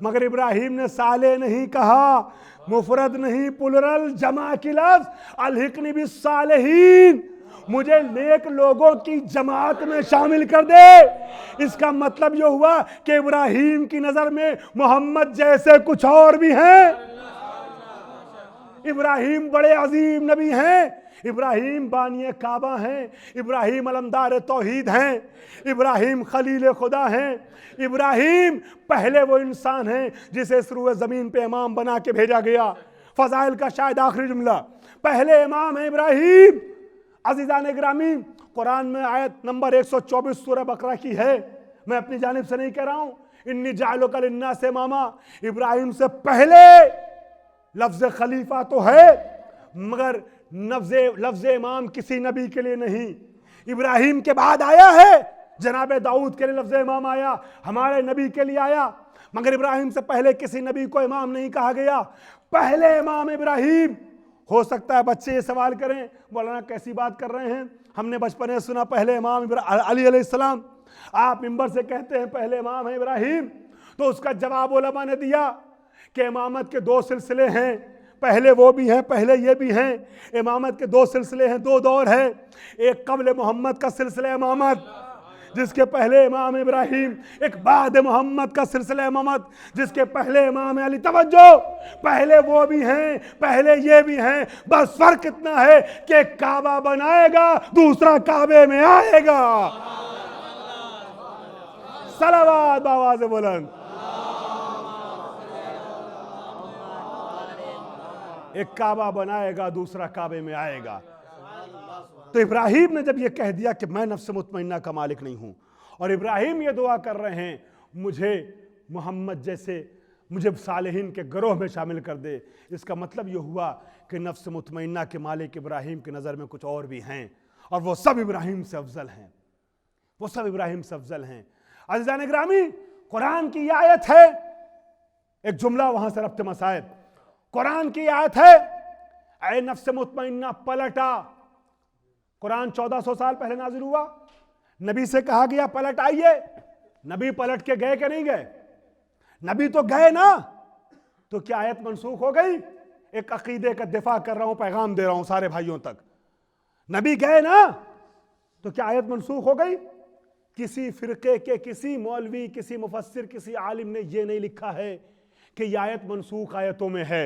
मगर इब्राहिम ने सालेह नहीं कहा, मुफरद नहीं, प्लुरल जमा की लफ्ज, अलहिकनी बिस्सालिहीन, मुझे नेक लोगों की जमात में शामिल कर दे। इसका मतलब यह हुआ कि इब्राहिम की नजर में मोहम्मद जैसे कुछ और भी हैं। इब्राहिम बड़े अजीम नबी हैं। इब्राहिम बानिए काबा हैं, इब्राहिम अलमदार तौहीद हैं, इब्राहिम खलील खुदा हैं। इब्राहिम पहले वो इंसान हैं जिसे इस रूए ज़मीन पे इमाम बना के भेजा गया। फ़ज़ाइल का शायद आखिरी जुमला, पहले इमाम है इब्राहिम। अज़ीज़ान गिरामी, कुरान में आयत नंबर 124 सूरह बकरा की है, मैं अपनी जानिब से नहीं कह रहा हूँ। इन्नी जाअलुका लिन्नास इमामा, इब्राहिम से पहले लफ्ज़ खलीफा तो है मगर लफ्ज़ इमाम किसी नबी के लिए नहीं। इब्राहिम के बाद आया है, जनाब दाऊद के लिए लफ्ज़ इमाम आया, हमारे नबी के लिए आया, मगर इब्राहिम से पहले किसी नबी को इमाम नहीं कहा गया। पहले इमाम इब्राहिम। हो सकता है बच्चे ये सवाल करें, मौलाना कैसी बात कर रहे हैं, हमने बचपन में सुना पहले इमाम अली अलैहिस्सलाम। आप मिंबर से कहते हैं पहले इमाम है इब्राहिम, तो उसका जवाब उलमा ने दिया कि इमामत के दो सिलसिले हैं, पहले वो भी हैं, पहले ये भी हैं। इमामत के दो सिलसिले हैं, दो दौर है। एक कब्ल मोहम्मद का सिलसिला इमामत जिसके पहले इमाम इब्राहिम, एक बाद मोहम्मद का सिलसिला इमामत जिसके पहले इमाम अली। तवज्जो, पहले वो भी हैं, पहले ये भी हैं, बस फर्क इतना है कि काबा बनाएगा, दूसरा काबे में आएगा। सलावत आवाज़ बुलंद। एक काबा बनाएगा, दूसरा काबे में आएगा। तो इब्राहिम ने जब ये कह दिया कि मैं नफ्स मुतमइन्ना का मालिक नहीं हूं, और इब्राहिम ये दुआ कर रहे हैं मुझे मोहम्मद जैसे, मुझे सालिहीन के गिरोह में शामिल कर दे, इसका मतलब ये हुआ कि नफ्स मुतमइन्ना के मालिक इब्राहिम की नज़र में कुछ और भी हैं, और वो सब इब्राहिम से अफजल हैं, वो सब इब्राहिम से अफजल हैं। अज़ीज़ान गिरामी, कुरान की आयत है, एक जुमला वहां से रब्त मसाइब। कुरान की आयत है, ऐ नफ्स मुतमइन्ना पलटा। कुरान 1400 साल पहले नाजिल हुआ, नबी से कहा गया पलट आइए। नबी पलट के गए कि नहीं गए? नबी तो गए ना, तो क्या आयत मनसूख हो गई? एक अकीदे का दिफा कर रहा हूं, पैगाम दे रहा हूं सारे भाइयों तक। नबी गए ना, तो क्या आयत मनसूख हो गई? किसी फिरके के किसी मौलवी, किसी मुफस्सिर, किसी आलिम ने यह नहीं लिखा है कि यह आयत मनसूख आयतों में है,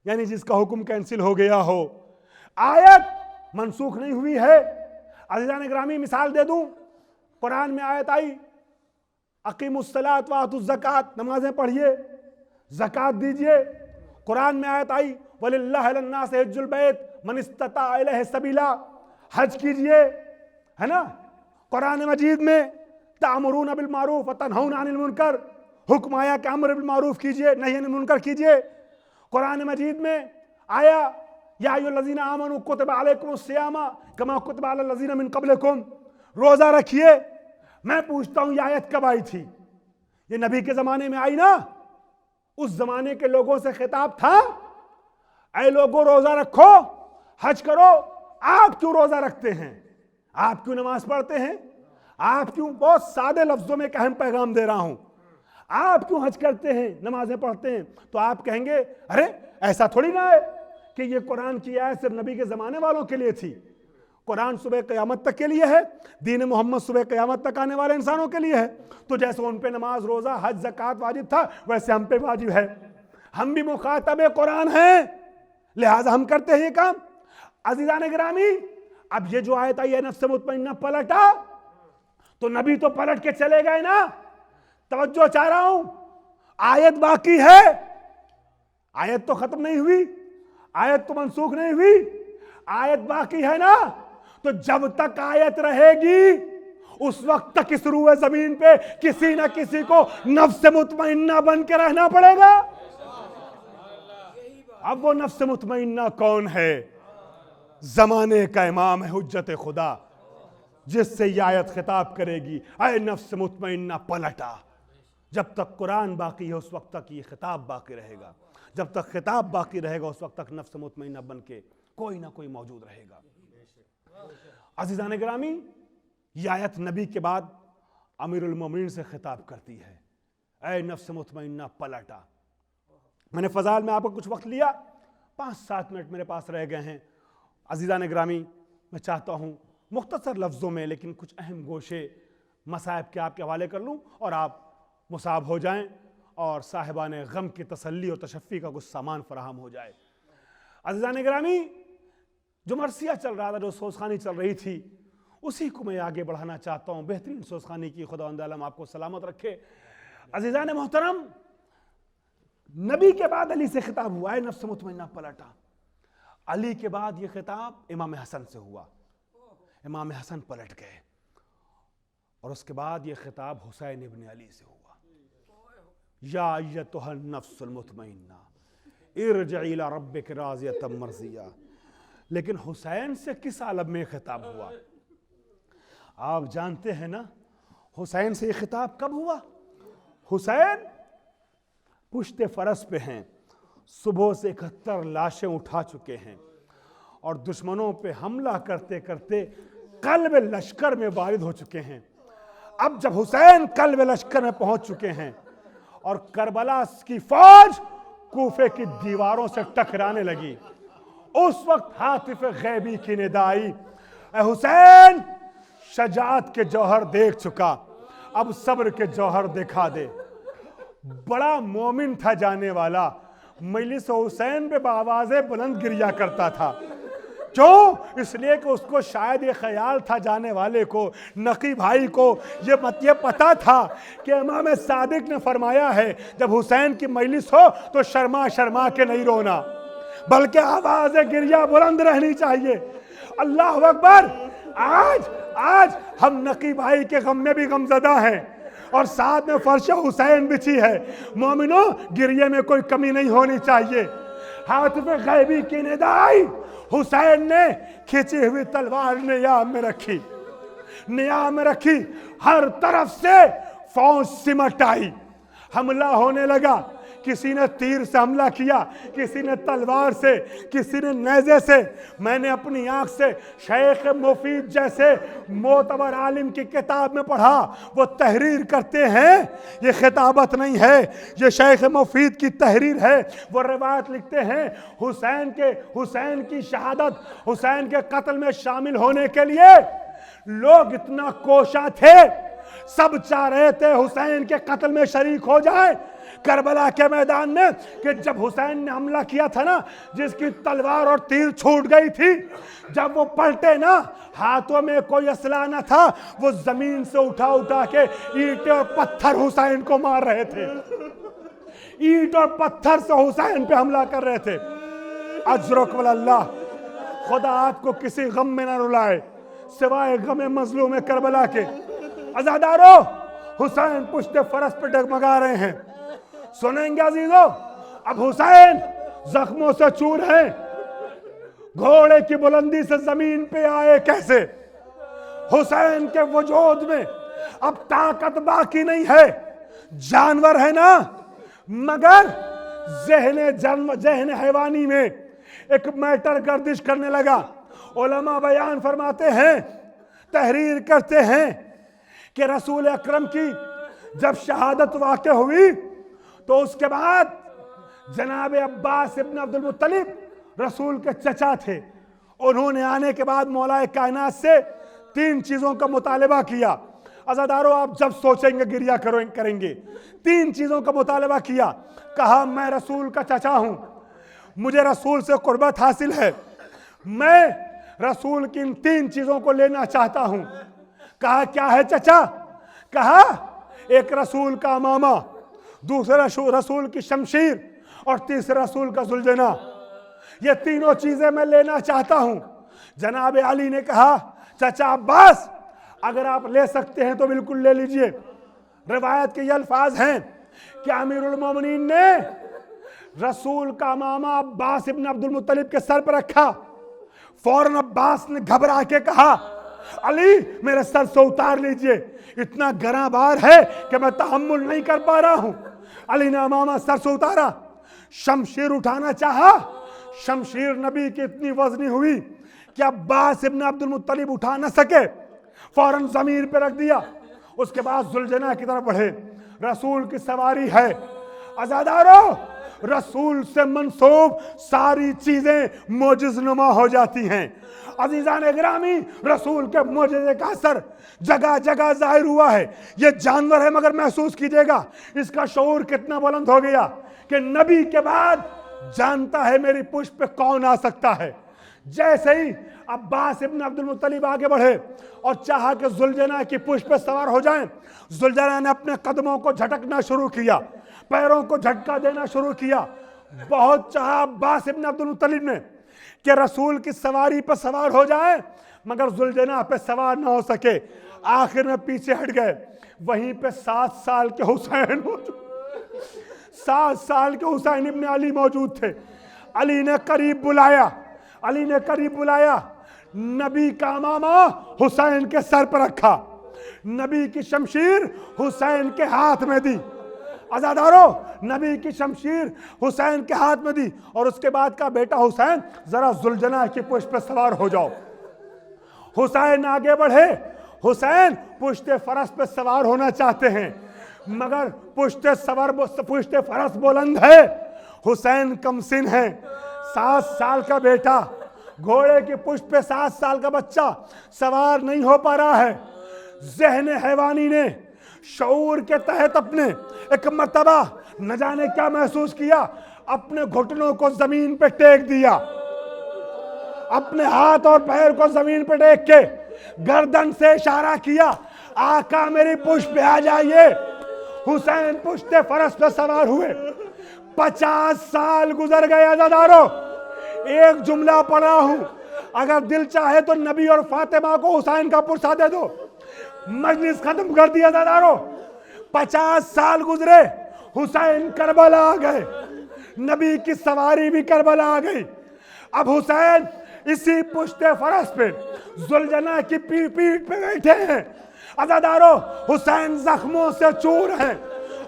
यानी जिसका हुक्म कैंसिल हो गया हो। आयत मनसूख नहीं हुई है। अज़ीज़ान गिरामी, मिसाल दे दूं, कुरान में आयत आई अकीमुस्सलात व आतुज़ ज़कात, नमाजें पढ़िए, ज़कात दीजिए। कुरान में आयत आई वलिल्लाहि अलन्नास हिज्जुल बैत मन इस्तता इलैहि सबीला, हज कीजिए, है ना। कुरान मजीद में तामुरून बिल मारूफ व तनहौना अनिल मुनकर, हुक्म आया कि अम्र बिल मारूफ कीजिए, नही अनिल मुनकर कीजिए। कुरान मजीद में आया या अय्युहल्लज़ीना आमनू कुतिबा अलैकुमुस सियामा कमा कुतिबा अलल लज़ीना मिन क़ब्लिकुम, रोजा रखिए। मैं पूछता हूं, यह आयत कब आई थी? ये नबी के जमाने में आई ना? उस जमाने के लोगों से खिताब था, ऐ लोगों रोजा रखो, हज करो। आप क्यों रोजा रखते हैं? आप क्यों नमाज पढ़ते हैं? आप क्यों, बहुत सादे लफ्जों में एक अहम पैगाम दे रहा हूं, आप क्यों हज करते हैं, नमाजें पढ़ते हैं? तो आप कहेंगे अरे ऐसा थोड़ी ना है कि ये कुरान की आयत सिर्फ नबी के ज़माने वालों के लिए थी। कुरान सुबह क़यामत तक के लिए है, दीन मोहम्मद सुबह क़यामत तक आने वाले इंसानों के लिए है। तो जैसे उन पे नमाज, रोज़ा, हज, ज़कात वाजिब था, वैसे हम पे वाजिब है। हम भी मुखातबे कुरान हैं, लिहाजा हम करते हैं ये काम। अज़ीज़ान गिरामी, अब ये जो आयत आई है नफ्स मुतमइन्ना पलटा, तो नबी तो पलट के चले गए ना। तवज्जो चाह रहा हूं, आयत बाकी है, आयत तो खत्म नहीं हुई, आयत तो मनसूख नहीं हुई, आयत बाकी है ना। तो जब तक आयत रहेगी उस वक्त तक इस रूए जमीन पे किसी ना किसी को नफ्स मुतमइन्ना बन के रहना पड़ेगा। अब वो नफ्स मुतमइन्ना कौन है? जमाने का इमाम है हुज्जत खुदा, जिससे यह आयत खिताब करेगी, ऐ नफ्स मुतमइन्ना पलटा। जब तक कुरान बाकी है उस वक्त तक ये खिताब बाकी रहेगा, जब तक खिताब बाकी रहेगा उस वक्त तक नफ्स मुतमइन्ना बन के कोई ना कोई मौजूद रहेगा। अज़ीज़ान गिरामी, यह आयत नबी के बाद अमीरुल मोमिनीन से खिताब करती है, ऐ नफ्स मुतमइन्ना पलटा। मैंने फ़ज़ाइल में आपको कुछ वक्त लिया, 5-7 मिनट मेरे पास रह गए हैं। अज़ीज़ान गिरामी, मैं चाहता हूँ मुख्तसर लफ्ज़ों में लेकिन कुछ अहम गोशे मसाइब के आपके हवाले कर लूँ और आप मुसाब हो जाएं और साहिबान गम की तसल्ली और तशफ़ी का कुछ सामान फराहम हो जाए। अज़ीज़ान गिरामी, जो मरसिया चल रहा था, जो सोसखानी चल रही थी, उसी को मैं आगे बढ़ाना चाहता हूँ। बेहतरीन सोसखानी की, खुदावंद आलम आपको सलामत रखे। अज़ीज़ान मोहतरम, नबी के बाद अली से खिताब हुआ है नफ्स मुतमइन्ना पलटा। अली के बाद ये खिताब इमाम हसन से हुआ, इमाम हसन पलट गए, और उसके बाद ये खिताब हुसैन इब्न अली से हुआ, या अय्यतुहन नफ्सुल मुतमइन्ना इरजिई इला रब्बिक राज़ियतम मर्ज़िया। लेकिन हुसैन से किस आलम में खिताब हुआ? आप जानते हैं ना हुसैन से ये खिताब कब हुआ? हुसैन पुश्ते फरस पे हैं, सुबह से 71 लाशें उठा चुके हैं और दुश्मनों पे हमला करते करते कल्ब लश्कर में वारिद हो चुके हैं। अब जब हुसैन कल्ब लश्कर में पहुंच चुके हैं और करबला की फौज कूफे की दीवारों से टकराने लगी, उस वक्त हातिफ गैबी की निदा आई, ए हुसैन, शजात के जौहर देख चुका, अब सब्र के जौहर दिखा दे। बड़ा मोमिन था जाने वाला, मजलिस हुसैन पे बावाज़े बुलंद गिरिया करता था। क्यों? इसलिए कि उसको शायद ये ख्याल था, जाने वाले को, नकी भाई को ये पता था कि इमाम सादिक ने फरमाया है जब हुसैन की मजलिस हो तो शर्मा शर्मा के नहीं रोना, बल्कि आवाज़ गिरिया बुलंद रहनी चाहिए। अल्लाह अकबर। आज हम नकी भाई के गम में भी गमज़दा हैं और साथ में फर्श हुसैन बिछी है। मोमिनो, गिरिये में कोई कमी नहीं होनी चाहिए। हातिफ गैबी की निदा आई, हुसैन ने खींची हुई तलवार नियाब में रखी, हर तरफ से फौज सिमट आई, हमला होने लगा। किसी ने तीर से हमला किया, किसी ने तलवार से, किसी ने नेज़े से। मैंने अपनी आंख से शेख मुफीद जैसे मोतबर आलिम की किताब में पढ़ा, वो तहरीर करते हैं, ये खिताबत नहीं है, ये शेख मुफीद की तहरीर है। वो रिवायत लिखते हैं हुसैन की शहादत, हुसैन के कत्ल में शामिल होने के लिए लोग इतना कोशा थे, सब चाह रहे थे हुसैन के कत्ल में शरीक हो जाए करबला के मैदान में, कि जब हुसैन ने हमला किया था ना, जिसकी तलवार और तीर छूट गई थी, जब वो पलटे ना, हाथों में कोई असला न था, वो जमीन से उठा के ईंट और पत्थर हुसैन को मार रहे थे, ईंट और पत्थर से हुसैन पे हमला कर रहे थे। अजरक वल्लाह, खुदा आपको किसी गम में ना रुलाए सिवाय गम मजलूम करबला के। अज़ादारो, हुसैन पुश्ते फरस पे डगमगा रहे हैं। सुनेंगे अजीजों, अब हुसैन जख्मों से चूर हैं, घोड़े की बुलंदी से जमीन पे आए कैसे? हुसैन के वजूद में अब ताकत बाकी नहीं है, जानवर है ना, मगर जहन हैवानी में एक मैटर गर्दिश करने लगा। उलमा बयान फरमाते हैं, तहरीर करते हैं कि रसूल अकरम की जब शहादत वाक़ हुई तो उसके बाद जनाब अब्बास इब्न अब्दुल मुत्तलिब रसूल के चचा थे, उन्होंने आने के बाद मौलाए कायनात से 3 चीज़ों का मुतालबा किया। अज़ादारों, आप जब सोचेंगे गिरिया करेंगे। 3 चीज़ों का मुतालबा किया। कहा, मैं रसूल का चचा हूँ, मुझे रसूल से कुर्बत हासिल है, मैं रसूल की इन 3 चीज़ों को लेना चाहता हूँ। कहा, क्या है चचा? कहा, एक रसूल का मामा, दूसरा रसूल की शमशीर और तीसरा रसूल का जुलजना, ये तीनों चीज़ें मैं लेना चाहता हूँ। जनाब अली ने कहा, चचा अब्बास, अगर आप ले सकते हैं तो बिल्कुल ले लीजिए। रिवायत के ये अल्फाज हैं कि अमीरुल मोमिनीन ने रसूल का मामा अब्बास इब्न अब्दुल मुत्तलिब के सर पर रखा। फौरन अब्बास ने घबरा के कहा, अली, मेरे सर से उतार लीजिए, इतना गरा बार है कि मैं तहम्मुल नहीं कर पा रहा हूं। अली ने मामा सर से उतारा, शमशीर उठाना चाहा, शमशीर नबी की इतनी वजनी हुई कि अब्बास इब्न अब्दुल मुत्तलिब उठा न सके, फौरन जमीन पर रख दिया। उसके बाद जुलजना की तरफ बढ़े, रसूल की सवारी है। अज़ादारों, रसूल से मंसूब सारी चीजें मोजिज़नुमा हो जाती हैं। अज़ीज़ान गिरामी, रसूल के मोजिज़े का असर जगह जगह जाहिर हुआ है। ये जानवर है मगर महसूस कीजिएगा इसका शऊर कितना बुलंद हो गया कि नबी के बाद जानता है मेरी पुष्प पे कौन आ सकता है। जैसे ही अब्बास इब्न अब्दुल मुत्तलिब आगे बढ़े और चाहा कि जुलजना की पुष्प पे सवार हो जाएं, जुलजना ने अपने कदमों को झटकना शुरू किया, पैरों को झटका देना शुरू किया। बहुत चाहा अब्बास इब्न अब्दुल मुत्तलिब ने कि रसूल की सवारी पर सवार हो जाए, मगर जुलजना पे सवार ना हो सके। आखिर में पीछे हट गए। वहीं पे 7 साल के हुसैन मौजूद, 7 साल के हुसैन इब्न अली मौजूद थे। अली ने करीब बुलाया, नबी का मामा हुसैन के सर पर रखा, नबी की शमशीर हुसैन के हाथ में दी। अज़ादारों, नबी की शमशीर हुसैन के हाथ में दी और उसके बाद का, बेटा हुसैन, जरा जुलजना की पुष्प पर सवार हो जाओ। हुसैन आगे बढ़े हुसैन पुश्ते फरस पे सवार होना चाहते हैं, मगर पुश्ते फरस बुलंद है। हुसैन कमसिन है, 7 साल का बेटा, घोड़े की पुश्त पे 7 साल का बच्चा सवार नहीं हो पा रहा है। ज़हन हैवानी ने शऊर के तहत अपने एक मर्तबा न जाने क्या महसूस किया, अपने घुटनों को जमीन पे टेक दिया, अपने हाथ और पैर को जमीन पे टेक के गर्दन से इशारा किया, आका मेरी पुश्त पे आ जाइए। हुसैन पुश्ते फरस पे सवार हुए। 50 साल गुजर गए अज़ादारों। एक जुमला पढ़ा हूं, अगर दिल चाहे तो नबी और फातिमा को हुसैन का पुरसा दे दो, मजलिस खत्म कर दिया अज़ादारों। 50 साल गुजरे, हुसैन करबला आ गए, नबी की सवारी भी करबला आ गई। अब हुसैन इसी पुश्ते फरस पे जुलजना की पीठ पे बैठे हैं। अज़ादारों, हुसैन जख्मों से चूर हैं।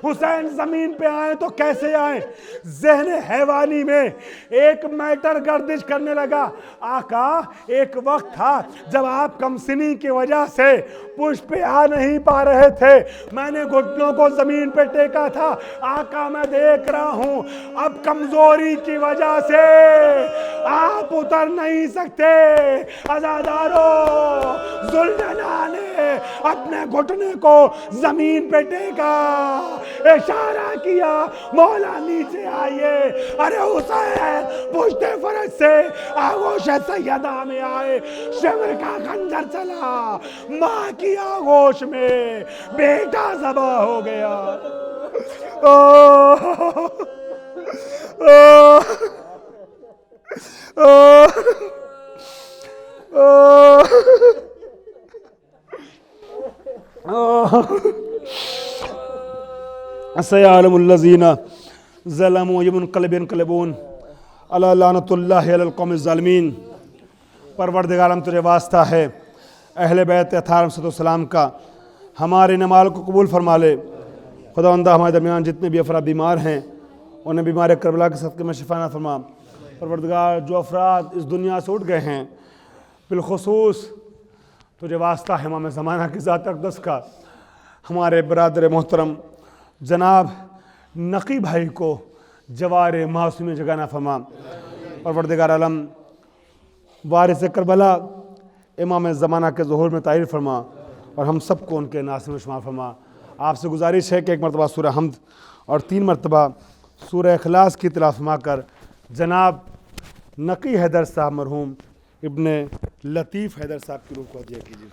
हुसैन जमीन पे आए तो कैसे आए? ज़हन हैवानी में एक मैटर गर्दिश करने लगा, आका एक वक्त था जब आप कमसिनी की वजह से पुष्प पे आ नहीं पा रहे थे, मैंने घुटनों को जमीन पे टेका था। आका मैं देख रहा हूं अब कमजोरी की वजह से आप उतर नहीं सकते। अज़ादारों, जुल्जना ने अपने घुटने को जमीन पे टेका, इशारा किया, मौला नीचे आइए। अरे हुसैन पुश्ते फरस से आगोश सैयदा में आए, शिविर का खंजर चला, माँ की आगोश में बेटा ज़बा हो गया। सयालमुल्लज़ीना ज़लमू यमुनक़लिबून अला लानतुल्लाहि अलल क़ौमिज़ ज़ालिमीन। परवरदिगारम तुझे वास्ता है, अहले बैत अतारम का हमारे नमाल को कबूल फरमा ले। खुदावंदा हमारे दरमियान जितने भी अफराद बीमार हैं उन्हें बीमार करबला के सदक़े में शिफा अता फरमा। परवरदिगार, जो अफराद इस दुनिया से उठ गए हैं, बिलखुसूस तुझे वास्ता है इमाम ज़माना की ज़ात अक़दस का, हमारे बरादर मोहतरम जनाब नकी भाई को जवार मासूम जगाना फरमा। परवरदिगार आलम, वारिस करबला इमाम ज़माना के ज़ुहूर में तारीफ़ फरमा और हम सबको उनके नासिर में शुमार फरमा। आपसे गुजारिश है कि 1 मरतबा सूरह हमद और 3 मरतबा सूरह इखलास की तिलावत फरमा कर जनाब नकी हैदर साहब मरहूम इब्ने लतीफ़ हैदर साहब की रूह को हदिया कीजिए।